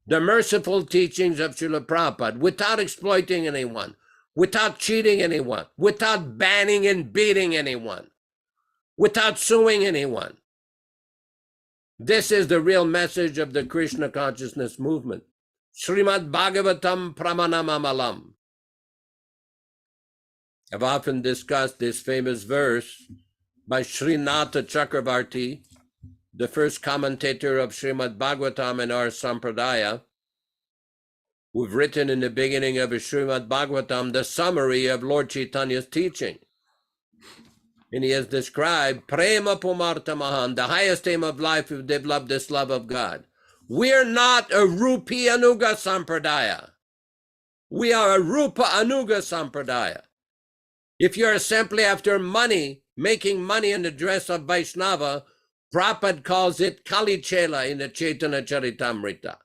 the merciful teachings of Śrīla Prabhupada, without exploiting anyone, without cheating anyone, without banning and beating anyone, without suing anyone. This is the real message of the Krishna Consciousness movement. Śrīmad-Bhāgavatam pramanamamalam. I've often discussed this famous verse by Srinatha Chakravarti, the first commentator of Śrīmad-Bhāgavatam in our Sampradaya, who've written in the beginning of Śrīmad-Bhāgavatam the summary of Lord Chaitanya's teaching. And he has described Prema Pumartamahan, the highest aim of life to develop this love of God. We're not a Rupi Anuga Sampradaya. We are a Rupa Anuga Sampradaya. If you're simply after money, making money in the dress of Vaishnava, Prabhupada calls it Kali Chela in the Chaitanya Charitamrita.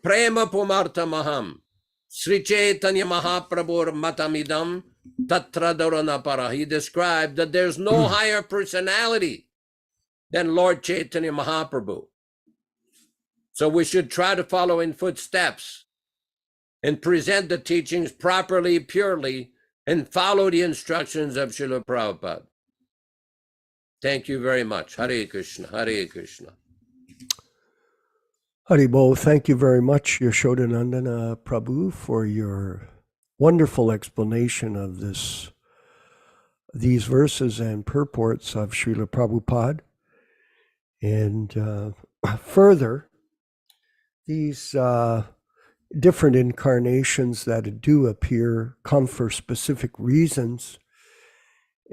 Prema Pumartamaham, Sri Chaitanya Mahaprabhur Matamidam, Tatra Dharanapara. He described that there's no higher personality than Lord Chaitanya Mahaprabhu. So we should try to follow in footsteps and present the teachings properly, purely, and follow the instructions of Śrīla Prabhupada. Thank you very much. Hare Krishna, Hare Krishna. Haribol, thank you very much, Yaśodā-nandana Prabhu, for your wonderful explanation of these verses and purports of Śrīla Prabhupada. And further, these different incarnations that do appear come for specific reasons.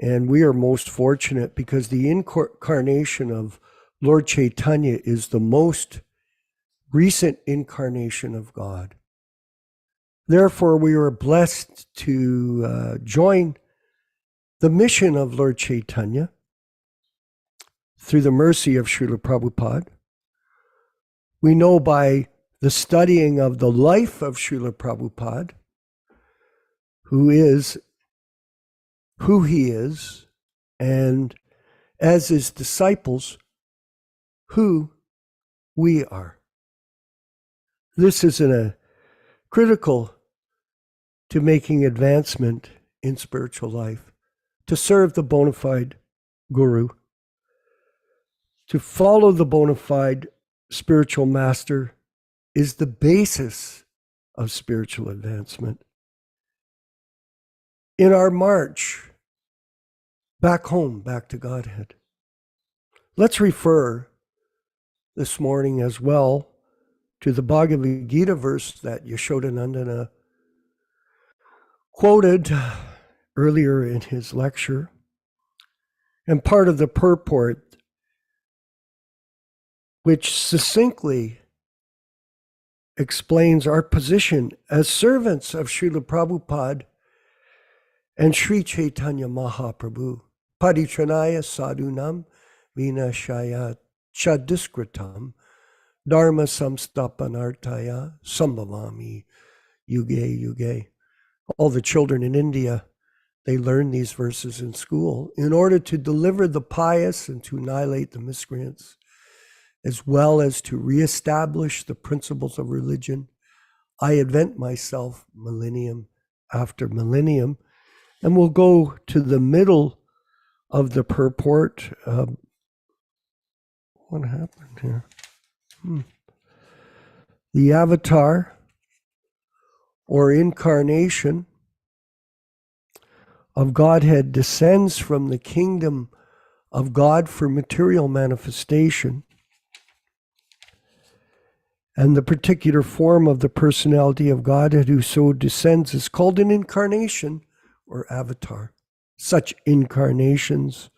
And we are most fortunate because the incarnation of Lord Chaitanya is the most recent incarnation of God. Therefore, we are blessed to join the mission of Lord Chaitanya through the mercy of Śrīla Prabhupāda. We know by the studying of the life of Śrīla Prabhupāda, who is who he is, and as his disciples, who we are. This is critical to making advancement in spiritual life, to serve the bona fide guru, to follow the bona fide spiritual master is the basis of spiritual advancement. In our march back home, back to Godhead, let's refer this morning as well to the Bhagavad Gita verse that Yaśodā-nandana quoted earlier in his lecture, and part of the purport, which succinctly explains our position as servants of Śrīla Prabhupada and Sri Chaitanya Mahaprabhu. Paritranaya sadhunam vinashaya chadiskritam dharma samstapanartaya sambhavami yuge yuge. All the children in India, they learn these verses in school in order to deliver the pious and to annihilate the miscreants, as well as to reestablish the principles of religion. I advent myself millennium after millennium. And we'll go to the middle of the purport. What happened here? The avatar or incarnation of Godhead descends from the kingdom of God for material manifestation. And the particular form of the personality of Godhead who so descends is called an incarnation or avatar. Such incarnations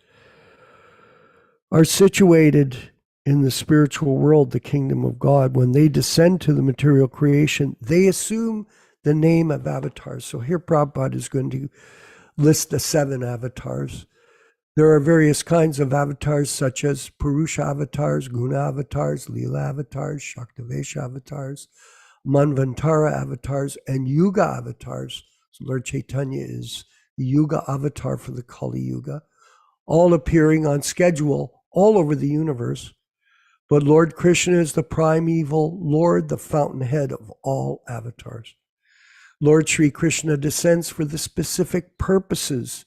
are situated in the spiritual world, the kingdom of God. When they descend to the material creation, they assume the name of avatars. So here Prabhupada is going to list the 7 avatars. There are various kinds of avatars, such as Purusha avatars, Guna avatars, Leela avatars, Shaktivesha avatars, Manvantara avatars, and Yuga avatars. So Lord Chaitanya is the Yuga avatar for the Kali Yuga, all appearing on schedule all over the universe. But Lord Krishna is the primeval Lord, the fountainhead of all avatars. Lord Sri Krishna descends for the specific purposes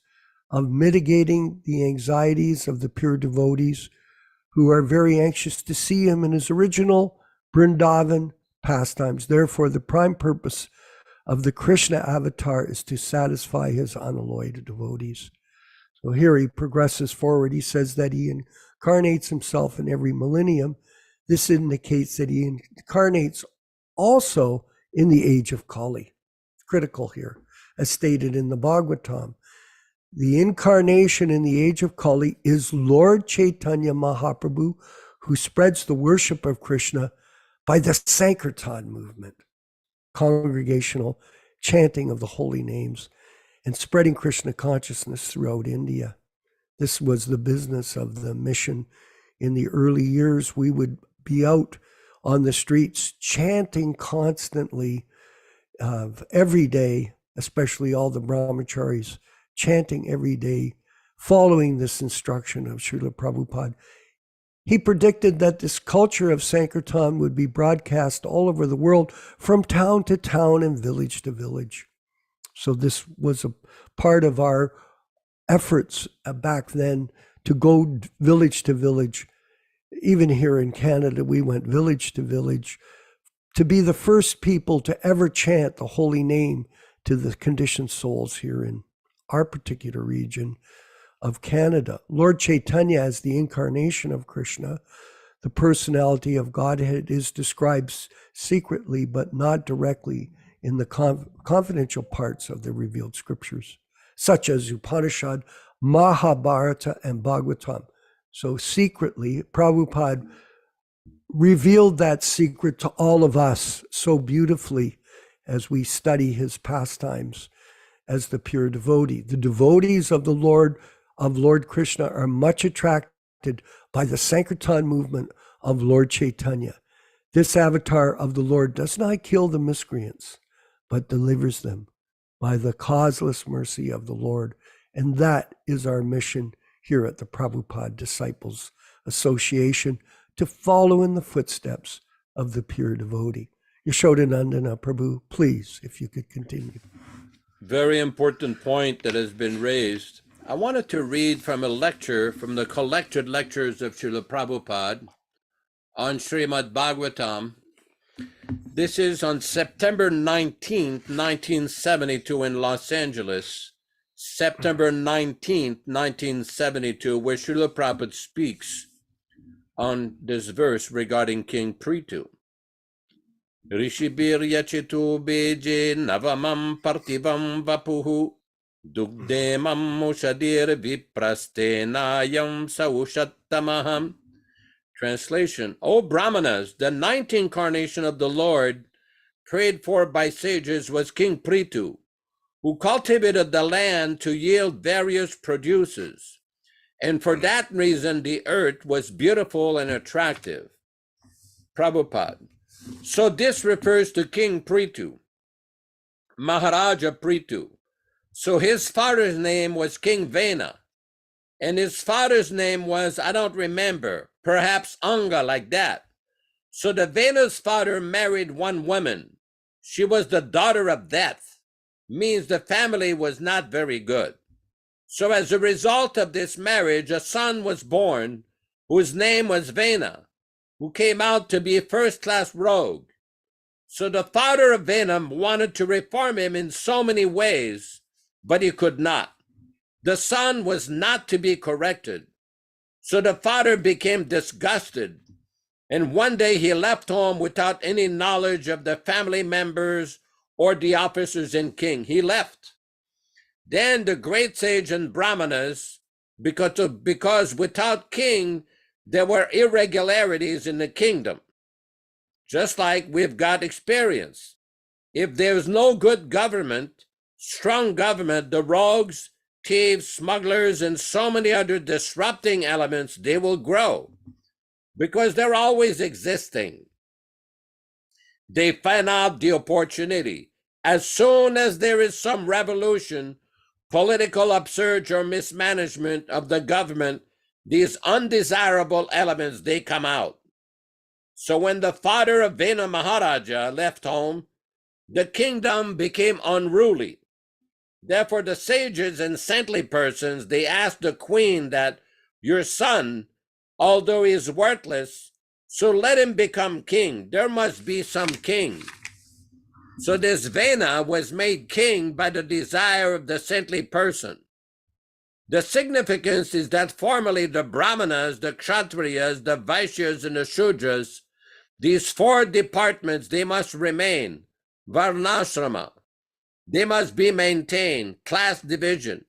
of mitigating the anxieties of the pure devotees who are very anxious to see him in his original Vrindavan pastimes. Therefore, the prime purpose of the Krishna avatar is to satisfy his unalloyed devotees. So here he progresses forward. He says that he incarnates himself in every millennium. This indicates that he incarnates also in the age of Kali. Critical here, as stated in the Bhagavatam. The incarnation in the age of Kali is Lord Chaitanya Mahaprabhu, who spreads the worship of Krishna by the Sankirtan movement, congregational chanting of the holy names, and spreading Krishna consciousness throughout India. This was the business of the mission. In the early years, we would be out on the streets chanting constantly every day, especially all the brahmacharis, chanting every day, following this instruction of Śrīla Prabhupāda. He predicted that this culture of Sankirtan would be broadcast all over the world, from town to town and village to village. So this was a part of our efforts back then to go village to village. Even here in Canada, we went village to village to be the first people to ever chant the holy name to the conditioned souls here in our particular region of Canada. Lord Chaitanya, as the incarnation of Krishna, the personality of Godhead, is described secretly but not directly in the confidential parts of the revealed scriptures, such as Upanishad, Mahabharata, and Bhagavatam. So secretly, Prabhupada revealed that secret to all of us so beautifully as we study his pastimes as the pure devotee. The devotees of the Lord Krishna are much attracted protected by the Sankirtan movement of Lord Chaitanya. This avatar of the Lord does not kill the miscreants, but delivers them by the causeless mercy of the Lord. And that is our mission here at the Prabhupada Disciples Association, to follow in the footsteps of the pure devotee. Yaśodā-nandana Prabhu, please, if you could continue. Very important point that has been raised. I wanted to read from a lecture from the collected lectures of Śrīla Prabhupāda on Śrīmad-Bhāgavatam. This is on September 19th, 1972 in Los Angeles. September 19th, 1972, where Śrīla Prabhupada speaks on this verse regarding King Prithu. Rishibir yachitu beje navamam partivam vapuhu dugdemam mushadir viprastenayam saushattamaham. Translation: O Brahmanas, the 9th incarnation of the Lord prayed for by sages was King Prithu, who cultivated the land to yield various produces. And for that reason, the earth was beautiful and attractive. Prabhupada. So this refers to King Prithu, Maharaja Prithu. So his father's name was King Vena, and his father's name was, I don't remember, perhaps Anga, like that. So the Vena's father married one woman. She was the daughter of death, means the family was not very good. So as a result of this marriage, a son was born whose name was Vena, who came out to be a first-class rogue. So the father of Vena wanted to reform him in so many ways, but he could not. The son was not to be corrected. So the father became disgusted, and one day he left home without any knowledge of the family members or the officers and king. He left. Then the great sage and brahmanas, because without king, there were irregularities in the kingdom. Just like we've got experience. If there's no good government, strong government, the rogues, thieves, smugglers, and so many other disrupting elements, they will grow because they're always existing. They find out the opportunity. As soon as there is some revolution, political upsurge or mismanagement of the government, these undesirable elements, they come out. So when the father of Vena Maharaja left home, the kingdom became unruly. Therefore, the sages and saintly persons, they asked the queen that your son, although he is worthless, so let him become king. There must be some king. So this Vena was made king by the desire of the saintly person. The significance is that formerly the Brahmanas, the Kshatriyas, the Vaishyas, and the Shudras, these four departments, they must remain. Varnashrama. They must be maintained, class division.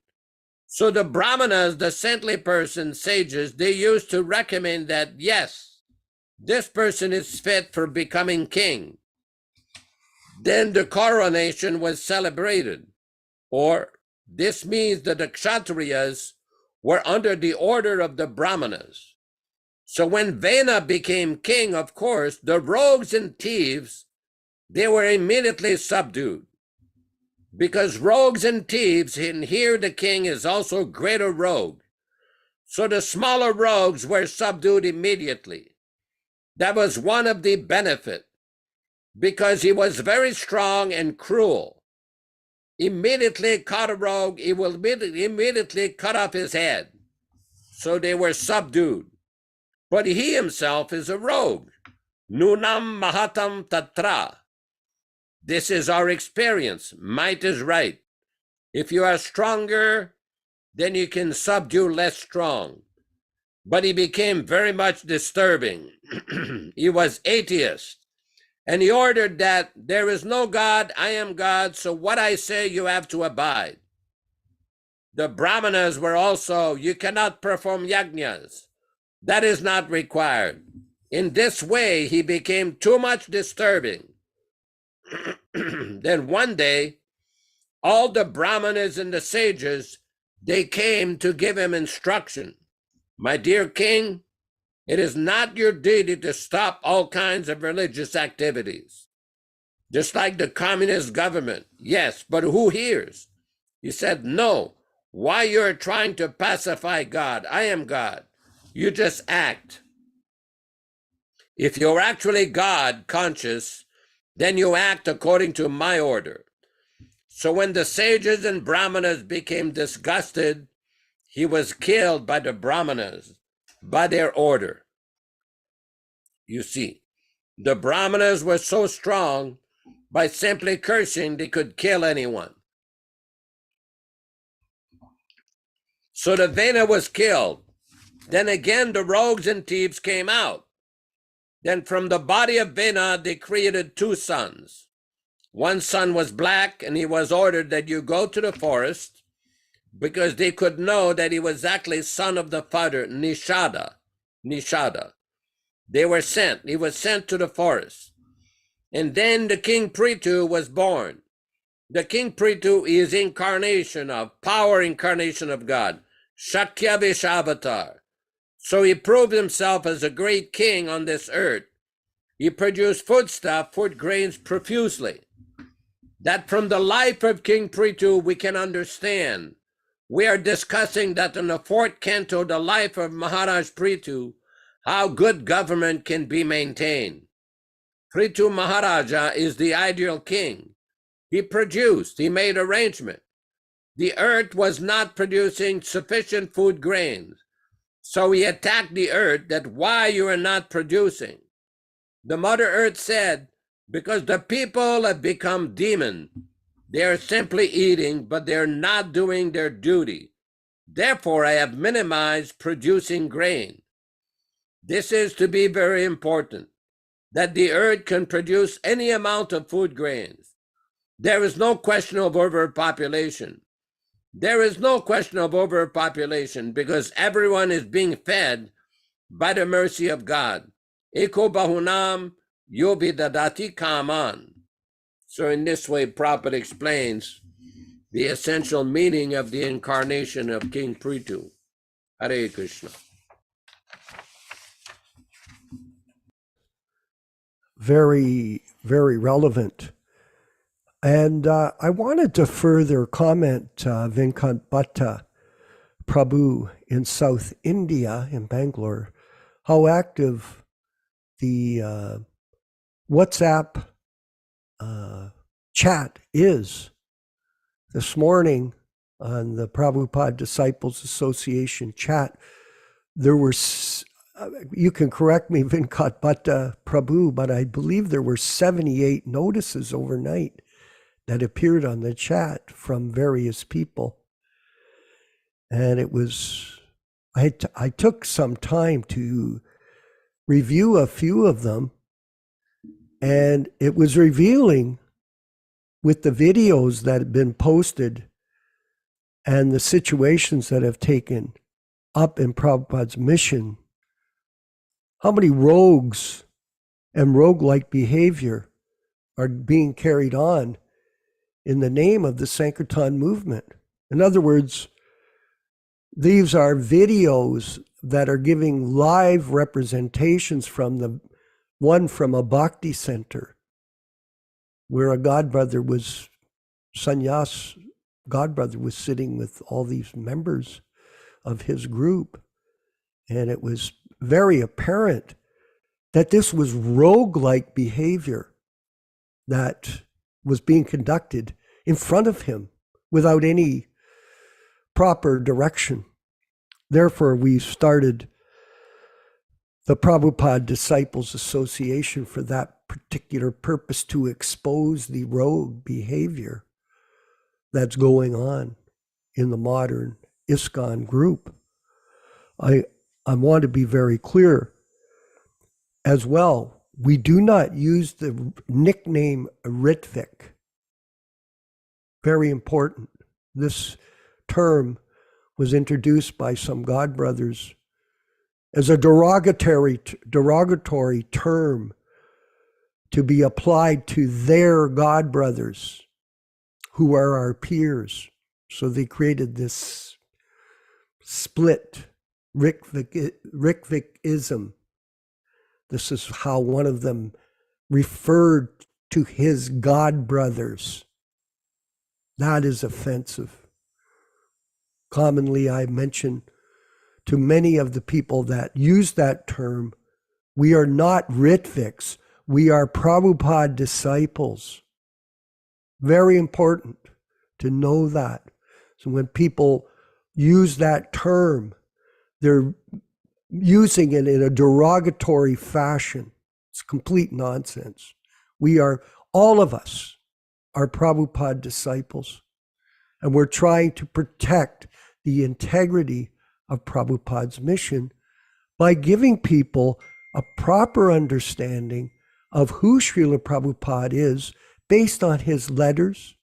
So the Brahmanas, the saintly persons, sages, they used to recommend that, yes, this person is fit for becoming king. Then the coronation was celebrated. Or this means that the Kshatriyas were under the order of the Brahmanas. So when Vena became king, of course, the rogues and thieves, they were immediately subdued. Because rogues and thieves, and here the king is also greater rogue. So the smaller rogues were subdued immediately. That was one of the benefits, because he was very strong and cruel. Immediately caught a rogue, he will immediately cut off his head. So they were subdued. But he himself is a rogue. Nunam mahatam tatra. This is our experience. Might is right. If you are stronger, then you can subdue less strong. But he became very much disturbing. He was atheist. And he ordered that there is no God, I am God, so what I say you have to abide. The Brahmanas were also, you cannot perform yajnas. That is not required. In this way, he became too much disturbing. Then one day, all the Brahmanas and the sages, they came to give him instruction. My dear king, it is not your duty to stop all kinds of religious activities. Just like the communist government. Yes, but who hears? He said, no. Why you're trying to pacify God? I am God. You just act. If you're actually God conscious, then you act according to my order. So when the sages and brahmanas became disgusted, he was killed by the brahmanas, by their order. You see, the brahmanas were so strong, by simply cursing, they could kill anyone. So the Vena was killed. Then again, the rogues and thieves came out. Then from the body of Vena, they created two sons. One son was black, and he was ordered that you go to the forest, because they could know that he was actually son of the father, Nishada. They were sent. He was sent to the forest. And then the King Prithu was born. The King Prithu is incarnation of, power incarnation of God. Shakya Vishavatar. So he proved himself as a great king on this earth. He produced foodstuff, food grains profusely. That from the life of King Prithu we can understand. We are discussing that in the fourth canto, the life of Maharaj Prithu, how good government can be maintained. Prithu Maharaja is the ideal king. He produced, he made arrangement. The earth was not producing sufficient food grains. So he attacked the earth that why you are not producing. The Mother Earth said, because the people have become demon. They are simply eating, but they're not doing their duty. Therefore, I have minimized producing grain. This is to be very important, that the earth can produce any amount of food grains. There is no question of overpopulation. There is no question of overpopulation because everyone is being fed by the mercy of God. Eko bahunam yobi dadati kaman. So in this way, Prabhupada explains the essential meaning of the incarnation of King Prithu. Hare Krishna. Very, very relevant. And I wanted to further comment Venkat Bhatta Prabhu in South India, in Bangalore, how active the WhatsApp chat is. This morning on the Prabhupada Disciples Association chat, there were, you can correct me, Venkat Bhatta Prabhu, but I believe there were 78 notices overnight that appeared on the chat from various people. And it was, I took some time to review a few of them, and it was revealing with the videos that had been posted and the situations that have taken up in Prabhupada's mission, how many rogues and rogue-like behavior are being carried on in the name of the Sankirtan movement. In other words, these are videos that are giving live representations from the one from a bhakti center where a godbrother was, sannyas godbrother was sitting with all these members of his group. And it was very apparent that this was rogue-like behavior that was being conducted in front of him without any proper direction. Therefore, we started the Prabhupada Disciples Association for that particular purpose, to expose the rogue behavior that's going on in the modern ISKCON group. I want to be very clear as well. We do not use the nickname Ritvik. Very important. This term was introduced by some godbrothers as a derogatory term to be applied to their godbrothers who are our peers. So they created this split, Rikvikism. This is how one of them referred to his god brothers. That is offensive. Commonly, I mention to many of the people that use that term, we are not Ritviks, we are Prabhupada disciples. Very important to know that. So when people use that term, they're using it in a derogatory fashion. It's complete nonsense. We are, all of us are Prabhupada disciples, and we're trying to protect the integrity of Prabhupada's mission by giving people a proper understanding of who Śrīla Prabhupada is based on his letters,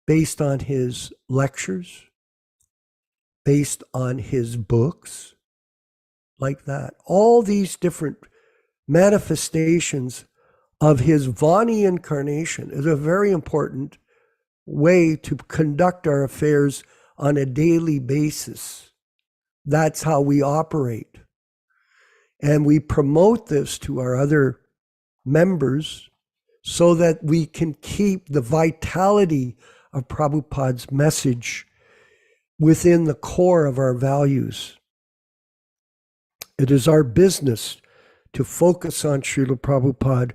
based on his lectures, based on his books, like that. All these different manifestations of his Vani incarnation is a very important way to conduct our affairs on a daily basis. That's how we operate. And we promote this to our other members so that we can keep the vitality of Prabhupada's message within the core of our values. It is our business to focus on Śrīla Prabhupada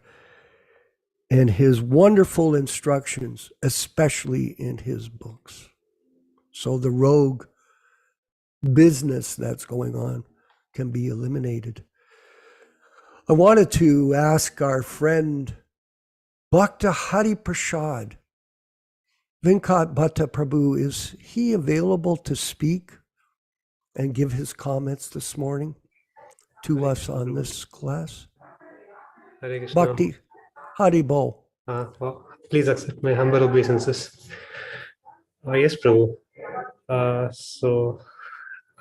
and his wonderful instructions, especially in his books. So the rogue business that's going on can be eliminated. I wanted to ask our friend Bhakta Hari Prasad, Venkat Bhatta Prabhu, is he available to speak and give his comments this morning to us on this class? Hare Krishna. Bhakti Hari Bo. Well, please accept my humble obeisances. Yes, Prabhu.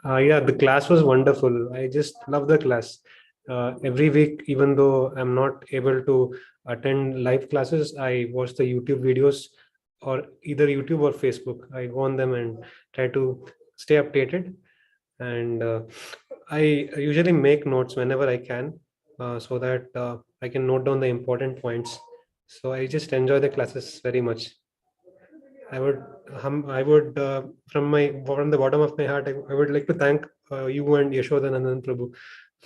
Yeah, the class was wonderful. I just love the class. Every week, even though I'm not able to attend live classes, I watch the YouTube videos, or either YouTube or Facebook. I go on them and try to stay updated. And I usually make notes whenever I can, so that I can note down the important points. So I just enjoy the classes very much. I would from the bottom of my heart, I would like to thank you and Yaśodā-nandana Prabhu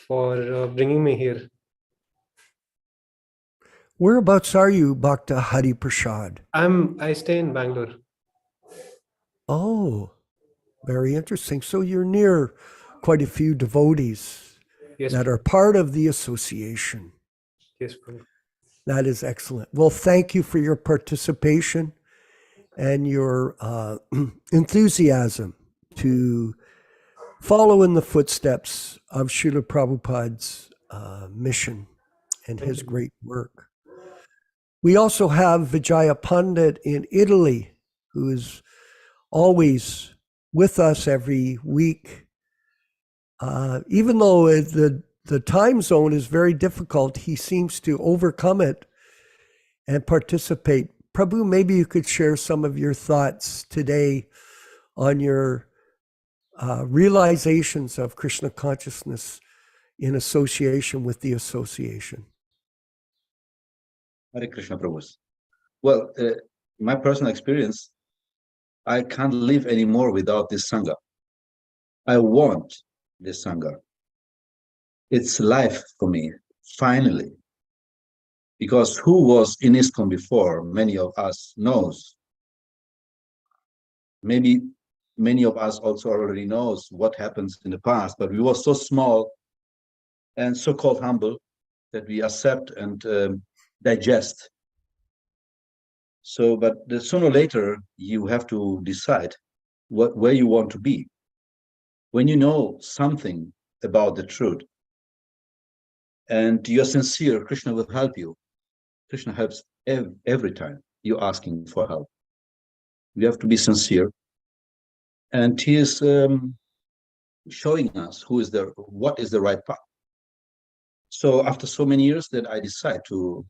for bringing me here. Whereabouts are you, Bhakta Hari Prasad? I stay in Bangalore. Oh, very interesting. So you're near quite a few devotees that are part of the association. Yes, Prabhu. That is excellent. Well, thank you for your participation and your enthusiasm to follow in the footsteps of Śrīla Prabhupada's mission and his great work. We also have Vijaya Pandit in Italy, who is always with us every week. Even though the time zone is very difficult, he seems to overcome it and participate. Prabhu, maybe you could share some of your thoughts today on your realizations of Krishna consciousness in association with the association. Hare Krishna, Prabhu. Well, my personal experience, I can't live anymore without this Sangha. I want this Sangha. It's life for me, finally. Because who was in ISKCON before, many of us knows. Maybe many of us also already knows what happens in the past, but we were so small and so-called humble that we accept and digest. So, but sooner or later, you have to decide where you want to be. When you know something about the truth and you're sincere, Krishna will help you. Krishna helps every time you're asking for help. You have to be sincere. And he is showing us what is the right path. So after so many years that I decide to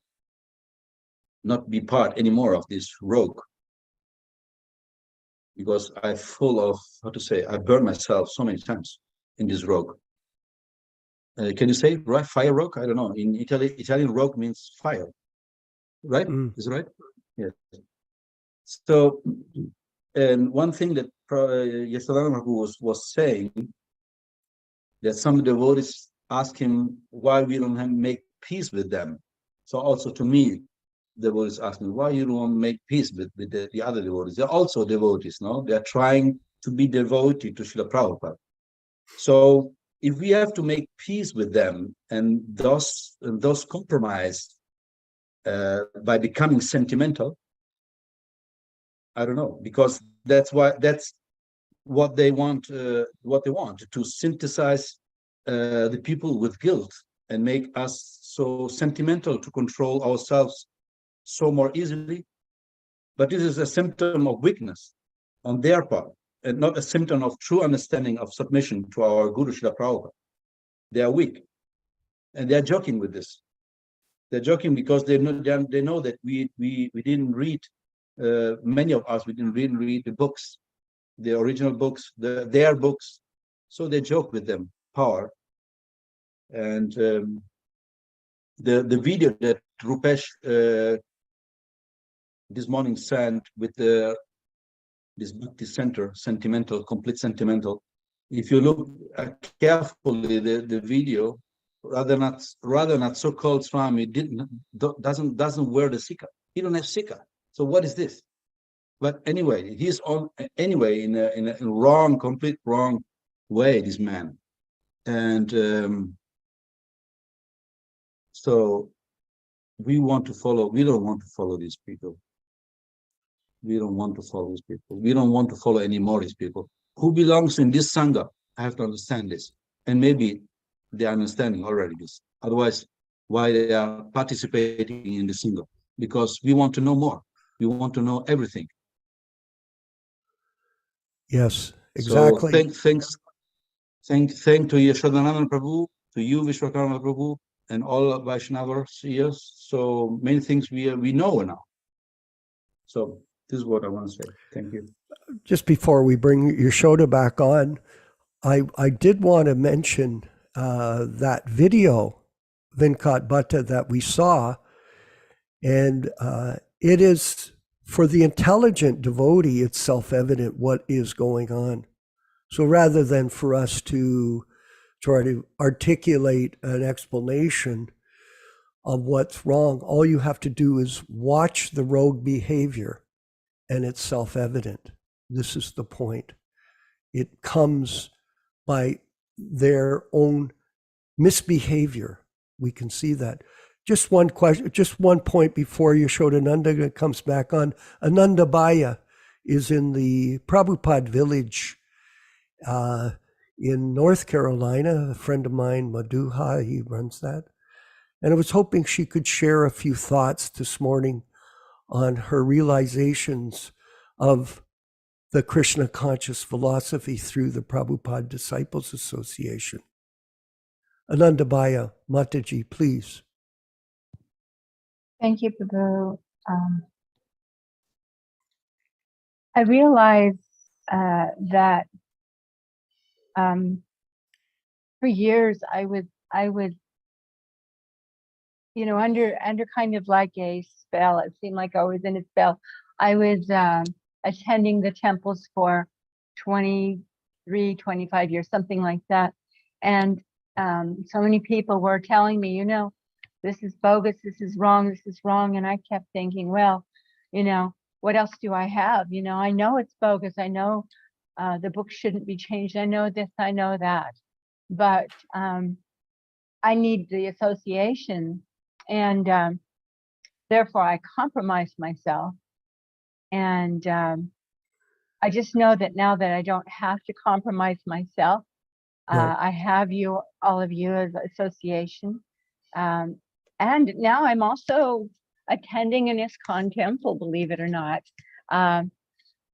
not be part anymore of this rogue, because I'm full of, I burned myself so many times in this rock. Can you say right? Fire rock? I don't know. In Italian rock means fire, right? Is it right? Yes. So, and one thing that Yaśodā-nandana Prabhu was saying, that some devotees ask him why we don't make peace with them. So also to me, devotees ask me, why you don't make peace with the other devotees? They're also devotees, no? They're trying to be devotee to Śrīla Prabhupada. So if we have to make peace with them and thus compromise by becoming sentimental, I don't know, because that's what they want. What they want to synthesize the people with guilt and make us so sentimental to control ourselves so more easily. But this is a symptom of weakness on their part, and not a symptom of true understanding of submission to our Guru Śrīla Prabhupada. They are weak, and they are joking with this. They're joking because they know that we didn't read. Many of us we didn't read the books, the original books, their books. So they joke with them, power. And the video that Rupesh this morning sent with this Bhakti Center, sentimental, complete sentimental. If you look carefully, the video, rather not so-called Swami doesn't wear the sikha. He don't have sikha. So what is this? But anyway, he's on in a wrong, complete wrong way. This man, and so we want to follow. We don't want to follow these people. We don't want to follow these people. We don't want to follow any more these people. Who belongs in this Sangha? I have to understand this. And maybe they are understanding already this. Otherwise, why they are participating in the Sangha? Because we want to know more. We want to know everything. Yes, exactly. So thank to Yaśodā-nandana Prabhu, to you, Vishwakarma Prabhu, and all Vaishnavas here. So many things we know now. So this is what I want to say. Thank you. Just before we bring Yaśodā back on, I did want to mention that video, Venkat Bhatta, that we saw. And it is, for the intelligent devotee, it's self-evident what is going on. So rather than for us to try to articulate an explanation of what's wrong, all you have to do is watch the rogue behavior, and it's self-evident. This is the point. It comes by their own misbehavior. We can see that. Just one question, just one point before Yaśodā-nandana comes back on. Anandabhaya is in the Prabhupada village in North Carolina. A friend of mine, Madhuha, he runs that. And I was hoping she could share a few thoughts this morning on her realizations of the Krishna conscious philosophy through the Prabhupada Disciples Association. Anandabhaya, Mataji, please. Thank you, Prabhu. I realized that for years I was, you know, under kind of like a spell. It seemed like I was in a spell. I was attending the temples for 23, 25 years, something like that. And so many people were telling me, you know, this is bogus, this is wrong. And I kept thinking, well, you know, what else do I have? You know, I know it's bogus. I know the book shouldn't be changed. I know this, I know that. But I need the association. And therefore I compromised myself. And I just know that now that I don't have to compromise myself, right. I have you, all of you as association. And now I'm also attending an ISKCON temple, believe it or not.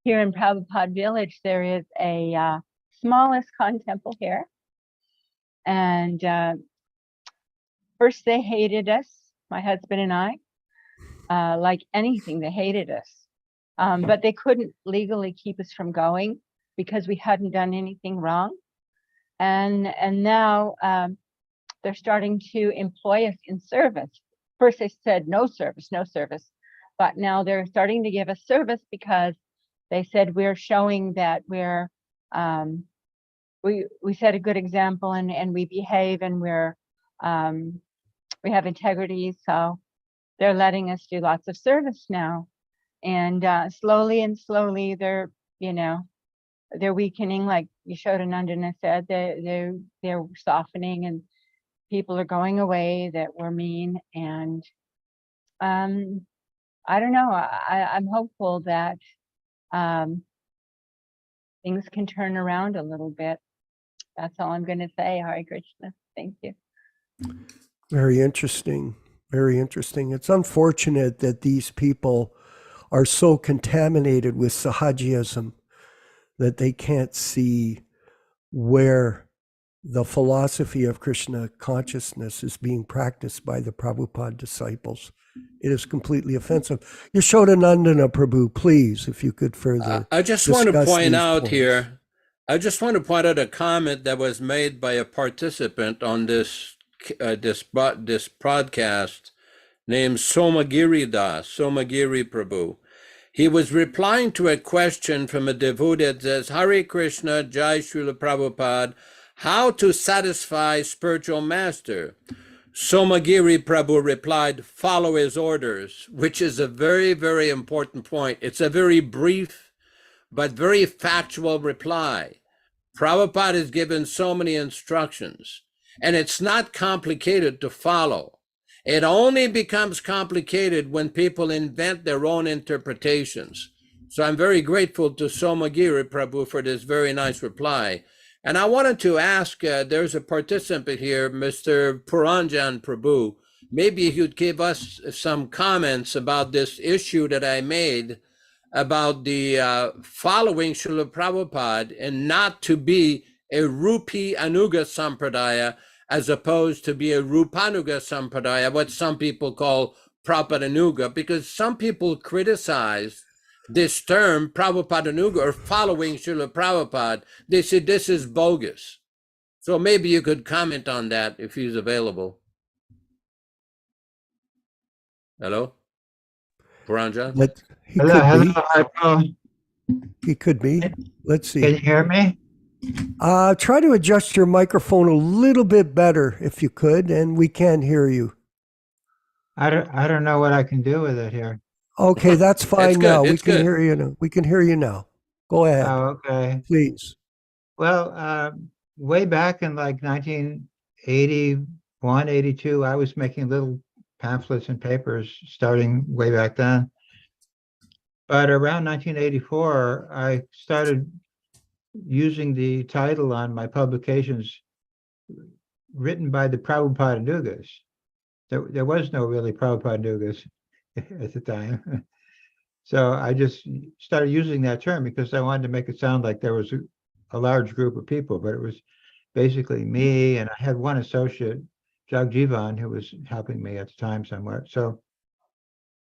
Here in Prabhupada Village, there is a small ISKCON temple here. And first they hated us, my husband and I, like anything, they hated us. But they couldn't legally keep us from going because we hadn't done anything wrong. And now they're starting to employ us in service. First they said no service, but now they're starting to give us service because they said we're showing that we're we set a good example, and we behave, and we have integrity. So they're letting us do lots of service now, and slowly they're, you know, they're weakening, like Yaśodā-nandana said. They're softening, and people are going away that were mean. And I don't know. I'm hopeful that things can turn around a little bit. That's all I'm going to say. Hare Krishna. Thank you. Very interesting. Very interesting. It's unfortunate that these people are so contaminated with Sahajism that they can't see where the philosophy of Krishna consciousness is being practiced by the Prabhupada disciples. It is completely offensive. Yaśodā-nandana Prabhu, please, if you could further. I just want to discuss point these out points. here, I just want to point out a comment that was made by a participant on this broadcast named Somagiri Prabhu. He was replying to a question from a devotee that says, Hare Krishna, Jai Śrīla Prabhupāda, how to satisfy spiritual master? Somagiri Prabhu replied, follow his orders, which is a very, very important point. It's a very brief but very factual reply. Prabhupada has given so many instructions, and it's not complicated to follow. It only becomes complicated when people invent their own interpretations. So I'm very grateful to Somagiri Prabhu for this very nice reply. And I wanted to ask, there's a participant here, Mr. Puranjan Prabhu, maybe you'd give us some comments about this issue that I made about the following Śrīla Prabhupada and not to be a Rupi Anuga Sampradaya as opposed to be a Rupanuga Sampradaya, what some people call Prabhupada Anuga, because some people criticize this term Prabhupada Anuga or following Śrīla Prabhupada. They say this is bogus. So maybe you could comment on that if he's available. Hello? Puranjan? He could be. Let's see. Can you hear me? Try to adjust your microphone a little bit better if you could, and we can hear you. I don't know what I can do with it here. Okay, that's fine now. We can good. hear you now. We can hear you now. Go ahead, Oh, okay. please. Well, way back in like 1981, 82, I was making little pamphlets and papers starting way back then. But around 1984, I started using the title on my publications written by the Prabhupada Nugas. There was no really Prabhupada Nugas at the time. So I just started using that term because I wanted to make it sound like there was a large group of people, but it was basically me, and I had one associate, Jagjivan, who was helping me at the time somewhat. So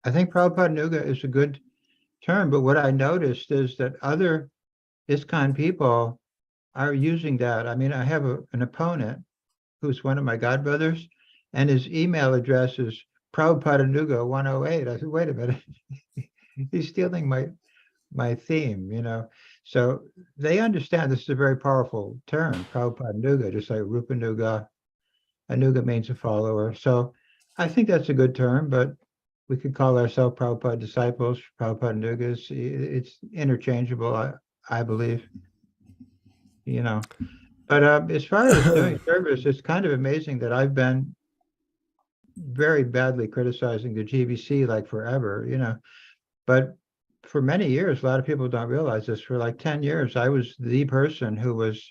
I think Prabhupada Nuga is a good term, but what I noticed is that other ISKCON people are using that. I mean, I have an opponent who's one of my godbrothers, and his email address is Prabhupada Nuga 108. I said, wait a minute, he's stealing my theme, you know. So they understand this is a very powerful term, Prabhupada Nuga, just like Rupa Nuga. Anuga means a follower. So I think that's a good term, but we could call ourselves Prabhupada disciples, Prabhupada Nugas. It's interchangeable, I believe, you know. But as far as doing service, it's kind of amazing that I've been very badly criticizing the GBC like forever, you know. But for many years, a lot of people don't realize this. For like 10 years, I was the person who was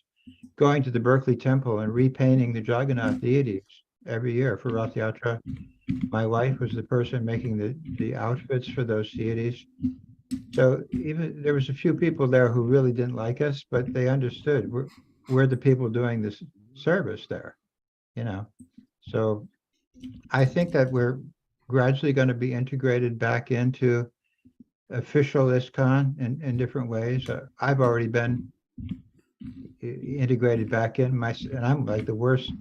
going to the Berkeley Temple and repainting the Jagannath deities every year for Rath Yatra. My wife was the person making the outfits for those deities. So even there was a few people there who really didn't like us, but they understood we're the people doing this service there, you know. So I think that we're gradually going to be integrated back into official ISKCON in different ways. I've already been integrated back in and I'm like the worst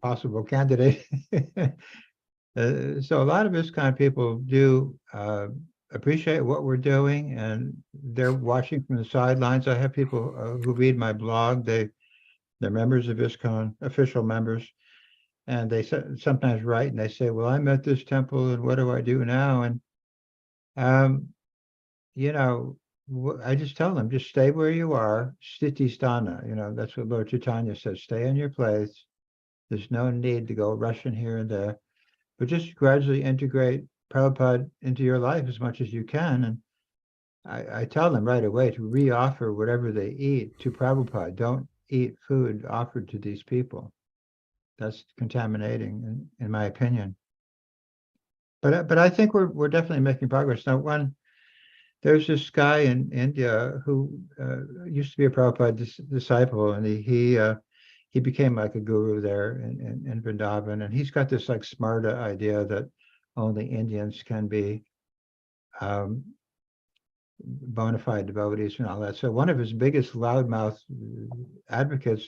possible candidate. So a lot of ISKCON people do appreciate what we're doing, and they're watching from the sidelines. I have people who read my blog. They're members of ISKCON, official members, and they sometimes write and they say, well, I'm at this temple and what do I do now? And you know, I just tell them, just stay where you are, sthiti sthana. You know, that's what Lord Chaitanya says, stay in your place. There's no need to go rushing here and there, but just gradually integrate Prabhupada into your life as much as you can. And I tell them right away to re-offer whatever they eat to Prabhupada. Don't eat food offered to these people. That's contaminating, in my opinion. But I think we're definitely making progress. Now, there's this guy in India who used to be a Prabhupada disciple, and he became like a guru there in Vrindavan, and he's got this like smarta idea that only Indians can be bona fide devotees and all that. So one of his biggest loudmouth advocates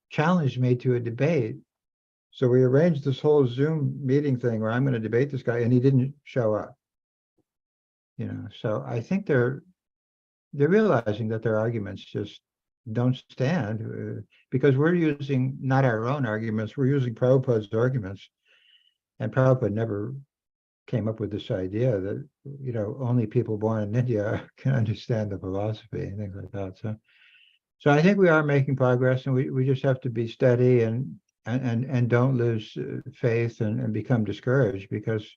challenged me to a debate. So we arranged this whole Zoom meeting thing where I'm going to debate this guy, and he didn't show up. You know, so I think they're realizing that their arguments just don't stand, because we're using not our own arguments, we're using Prabhupada's arguments. And Prabhupada never came up with this idea that, you know, only people born in India can understand the philosophy and things like that. So I think we are making progress, and we just have to be steady and don't lose faith and become discouraged, because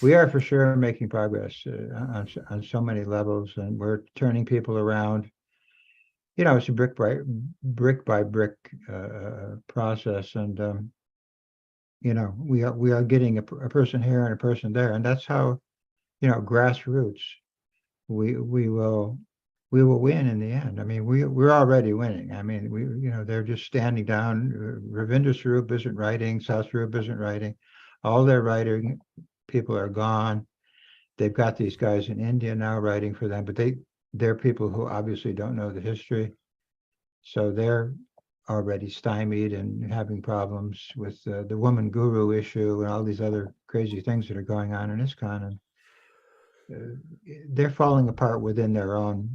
we are for sure making progress on so many levels, and we're turning people around. You know, it's a brick by brick process, and you know, we are getting a person here and a person there, and that's how, you know, grassroots. We will win in the end. I mean, we're already winning. I mean, you know, they're just standing down. Ravinder Swarup isn't writing. Saswarup isn't writing. All their writing people are gone. They've got these guys in India now writing for them, but they're people who obviously don't know the history. So they're already stymied and having problems with the woman guru issue and all these other crazy things that are going on in ISKCON. And they're falling apart within their own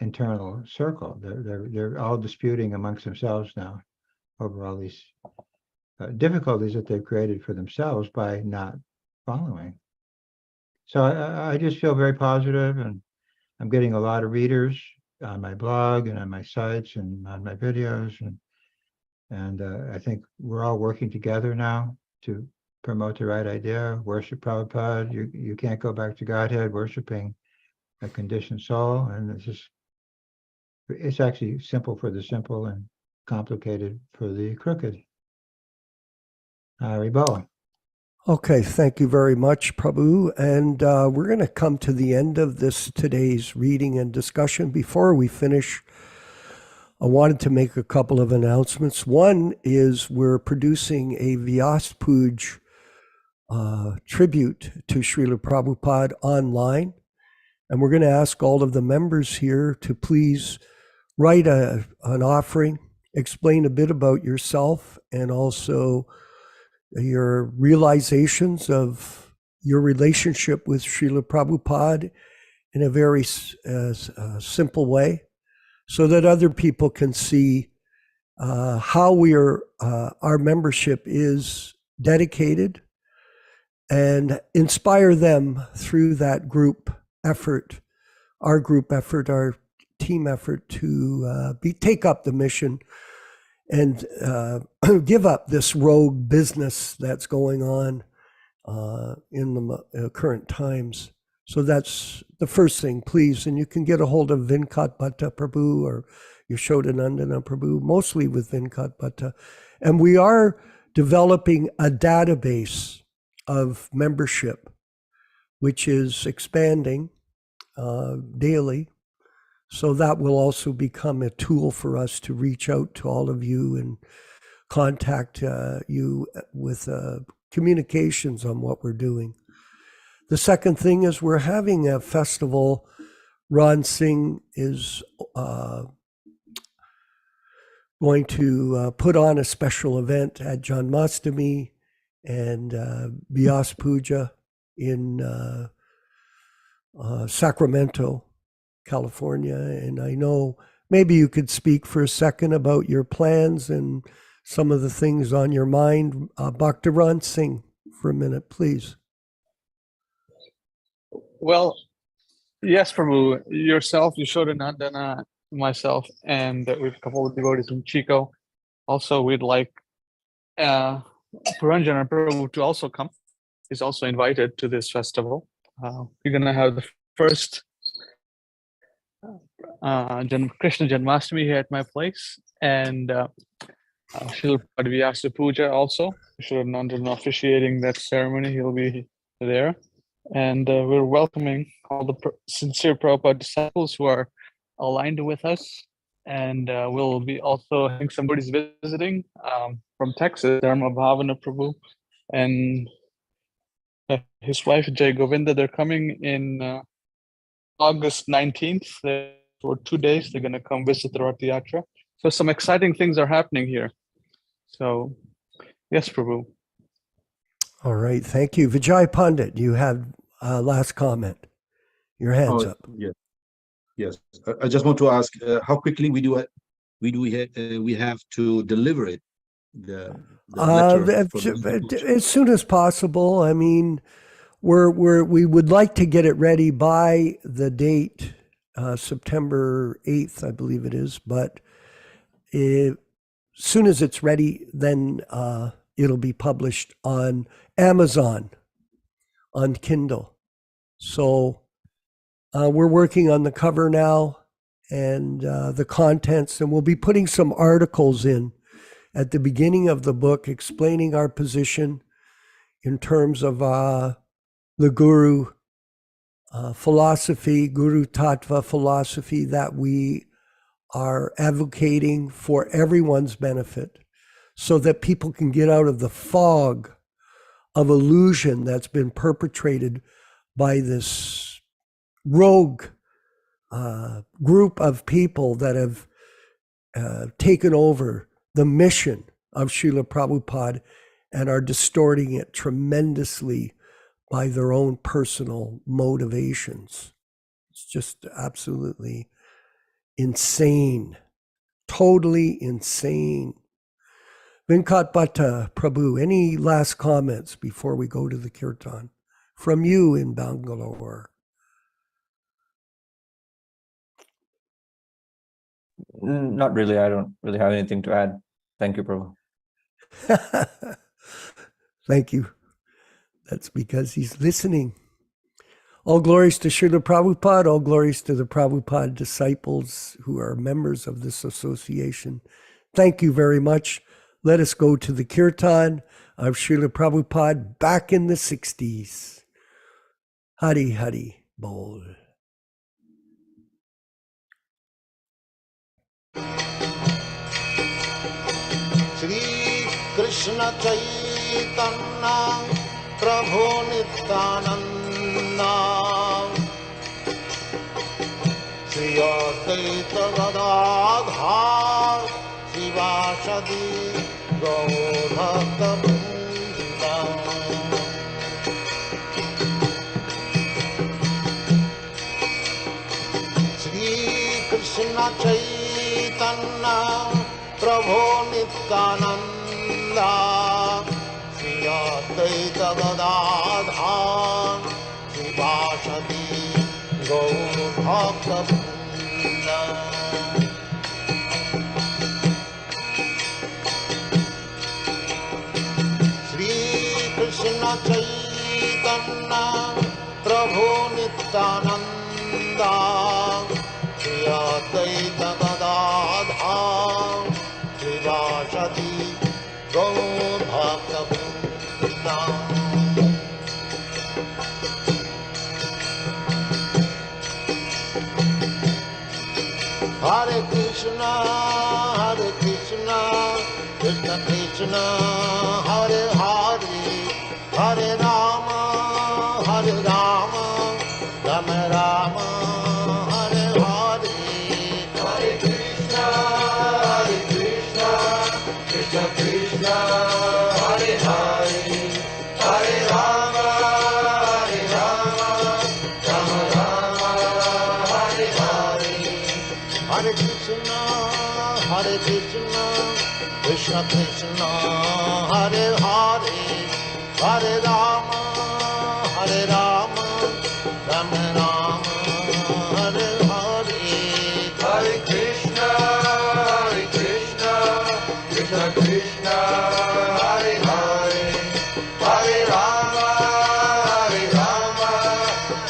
internal circle. They're all disputing amongst themselves now over all these difficulties that they've created for themselves by not following. So I just feel very positive, and I'm getting a lot of readers on my blog and on my sites and on my videos, and I think we're all working together now to promote the right idea. Worship Prabhupada. You can't go back to Godhead worshiping a conditioned soul, and it's actually simple for the simple and complicated for the crooked. Haribo. Okay, thank you very much, Prabhu. And we're going to come to the end of today's reading and discussion. Before we finish, I wanted to make a couple of announcements. One is we're producing a Vyas Puj tribute to Śrīla Prabhupāda online. And we're going to ask all of the members here to please write an offering, explain a bit about yourself, and also your realizations of your relationship with Śrīla Prabhupāda in a very simple way, so that other people can see how our membership is dedicated, and inspire them through that group effort, our team effort to take up the mission and give up this rogue business that's going on in the current times. So that's the first thing, please. And you can get a hold of Venkat Bhatta Prabhu or Yaśodā-nandana Prabhu, mostly with Venkat Bhatta. And we are developing a database of membership, which is expanding daily. So that will also become a tool for us to reach out to all of you and contact you with communications on what we're doing. The second thing is we're having a festival. Ron Singh is going to put on a special event at Janmashtami and Vyas Puja in Sacramento, California. And I know maybe you could speak for a second about your plans and some of the things on your mind. Bhaktivedanta Singh, for a minute, please. Well, yes, Prabhu, yourself, Yaśodā-nandana, myself, and with a couple of devotees from Chico. Also, we'd like Puranjana Prabhu to also come. He's also invited to this festival. We're going to have the first Krishna Janmashtami here at my place, and Śrīla Prabhupāda Puja also. Yaśodā-nandana officiating that ceremony. He'll be there. And we're welcoming all the sincere Prabhupada disciples who are aligned with us. And we'll be also having somebody's visiting from Texas, Dharma Bhavana Prabhu, and his wife Jai Govinda. They're coming in August 19th. For 2 days, they're going to come visit the Rath Yatra. So some exciting things are happening here. So, yes, Prabhu. All right, thank you. Vijay Pandit, you have last comment. Your hands up. Yes. I just want to ask how quickly we have to deliver it. The letter as soon as possible. I mean, we would like to get it ready by the date September 8th, I believe it is. But as soon as it's ready, then it'll be published on Amazon, on Kindle. So we're working on the cover now and the contents, and we'll be putting some articles in at the beginning of the book explaining our position in terms of the Guru philosophy, Guru Tattva philosophy that we are advocating for everyone's benefit, so that people can get out of the fog of illusion that's been perpetrated by this rogue group of people that have taken over the mission of Śrīla Prabhupada and are distorting it tremendously by their own personal motivations. It's just absolutely insane, totally insane. Venkat Bhatta Prabhu, any last comments before we go to the kirtan from you in Bangalore? Not really. I don't really have anything to add. Thank you, Prabhu. Thank you. That's because he's listening. All glories to Śrīla Prabhupada, all glories to the Prabhupada disciples who are members of this association. Thank you very much. Let us go to the kirtan of Śrīla Prabhupada back in the 60s. Hari Hari Bol. Shri Krishna Chaitanya Prabhu Nityananda Shri Advaita Gadadhar Shivasadi Gaur Bhakta Vrinda Shri Krishna Chaitanya Prabhu Nityananda Shri Advaita Gadadhar Shivasadi Gaur Bhakta Vrinda Krishna Chaitanya Prabhu Nityananda Shri Advaita Gadadhar Shivasadi Gaur Bhakta Vrinda Hare Krishna Krishna Krishna Hare Hare Hare Rama Rama Rama Hare Hare Hare Krishna Krishna, Hare Krishna, Krishna Krishna, Hare Hare, Hare Rama, Hare Rama, Rama Rama, Hare Hare. Hare Krishna, Krishna Krishna, Hare Hare, Hare Rama,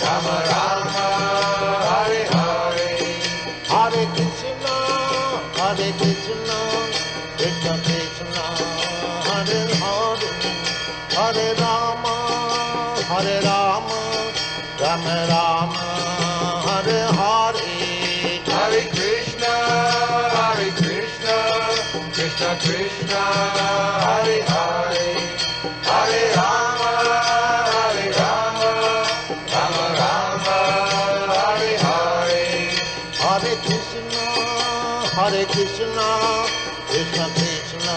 Rama Rama, Hare Hare. Hare Krishna, Krishna Krishna, Hare Hare, Hare Rama, Rama Rama, Hare Hare. Hare Krishna, Krishna Krishna, Hare Hare, Hare Rama, Rama Rama, Hare Hare. Hare Krishna, Krishna Krishna,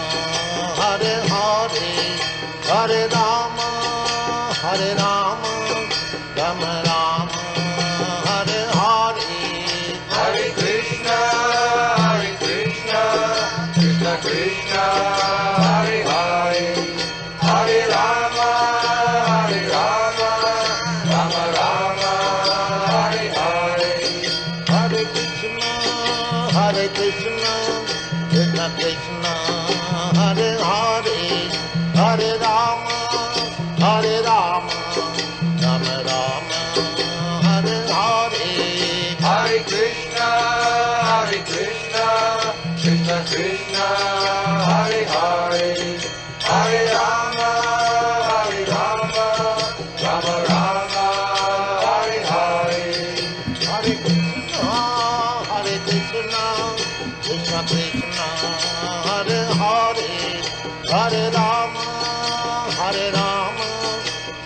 Hare Hare, Hare Rama, Rama Rama, Hare Hare. Hare Krishna, Krishna Krishna, Hare Hare, Hare Rama, Rama Rama, Hare Hare. Hare Krishna, Krishna Krishna, Hare Hare, Hare Rama, Rama Rama, Hare Hare. Hare Krishna, Krishna Krishna, Hare Hare, Hare Rama, Rama Rama, Hare Hare. Hare Krishna, Krishna Krishna, Hare Hare, Hare Rama,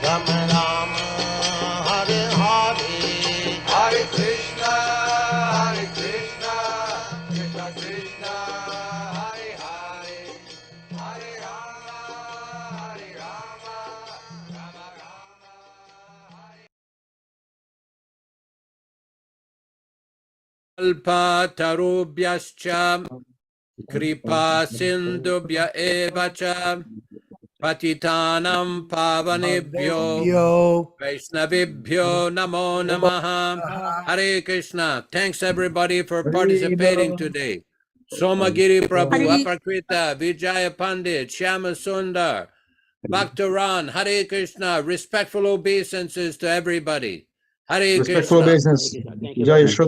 Rama Rama, Hare Hare. Hare Krishna, Krishna Krishna, Hare Hare, Hare Rama, Rama Rama, Hare. Alpatarubhyascha kripa sindubhya eva cha patitanam pavanebhyo Yo. Vaishnavibhyo namo namaha. Hare Krishna. Thanks everybody for participating today. Somagiri Prabhu, Apakrita, Vijaya Pandit, Shyama Sundar, Bhaktaran, Hare Krishna. Respectful obeisances to everybody. Hare Respectful Krishna. obeisance. Jai Shri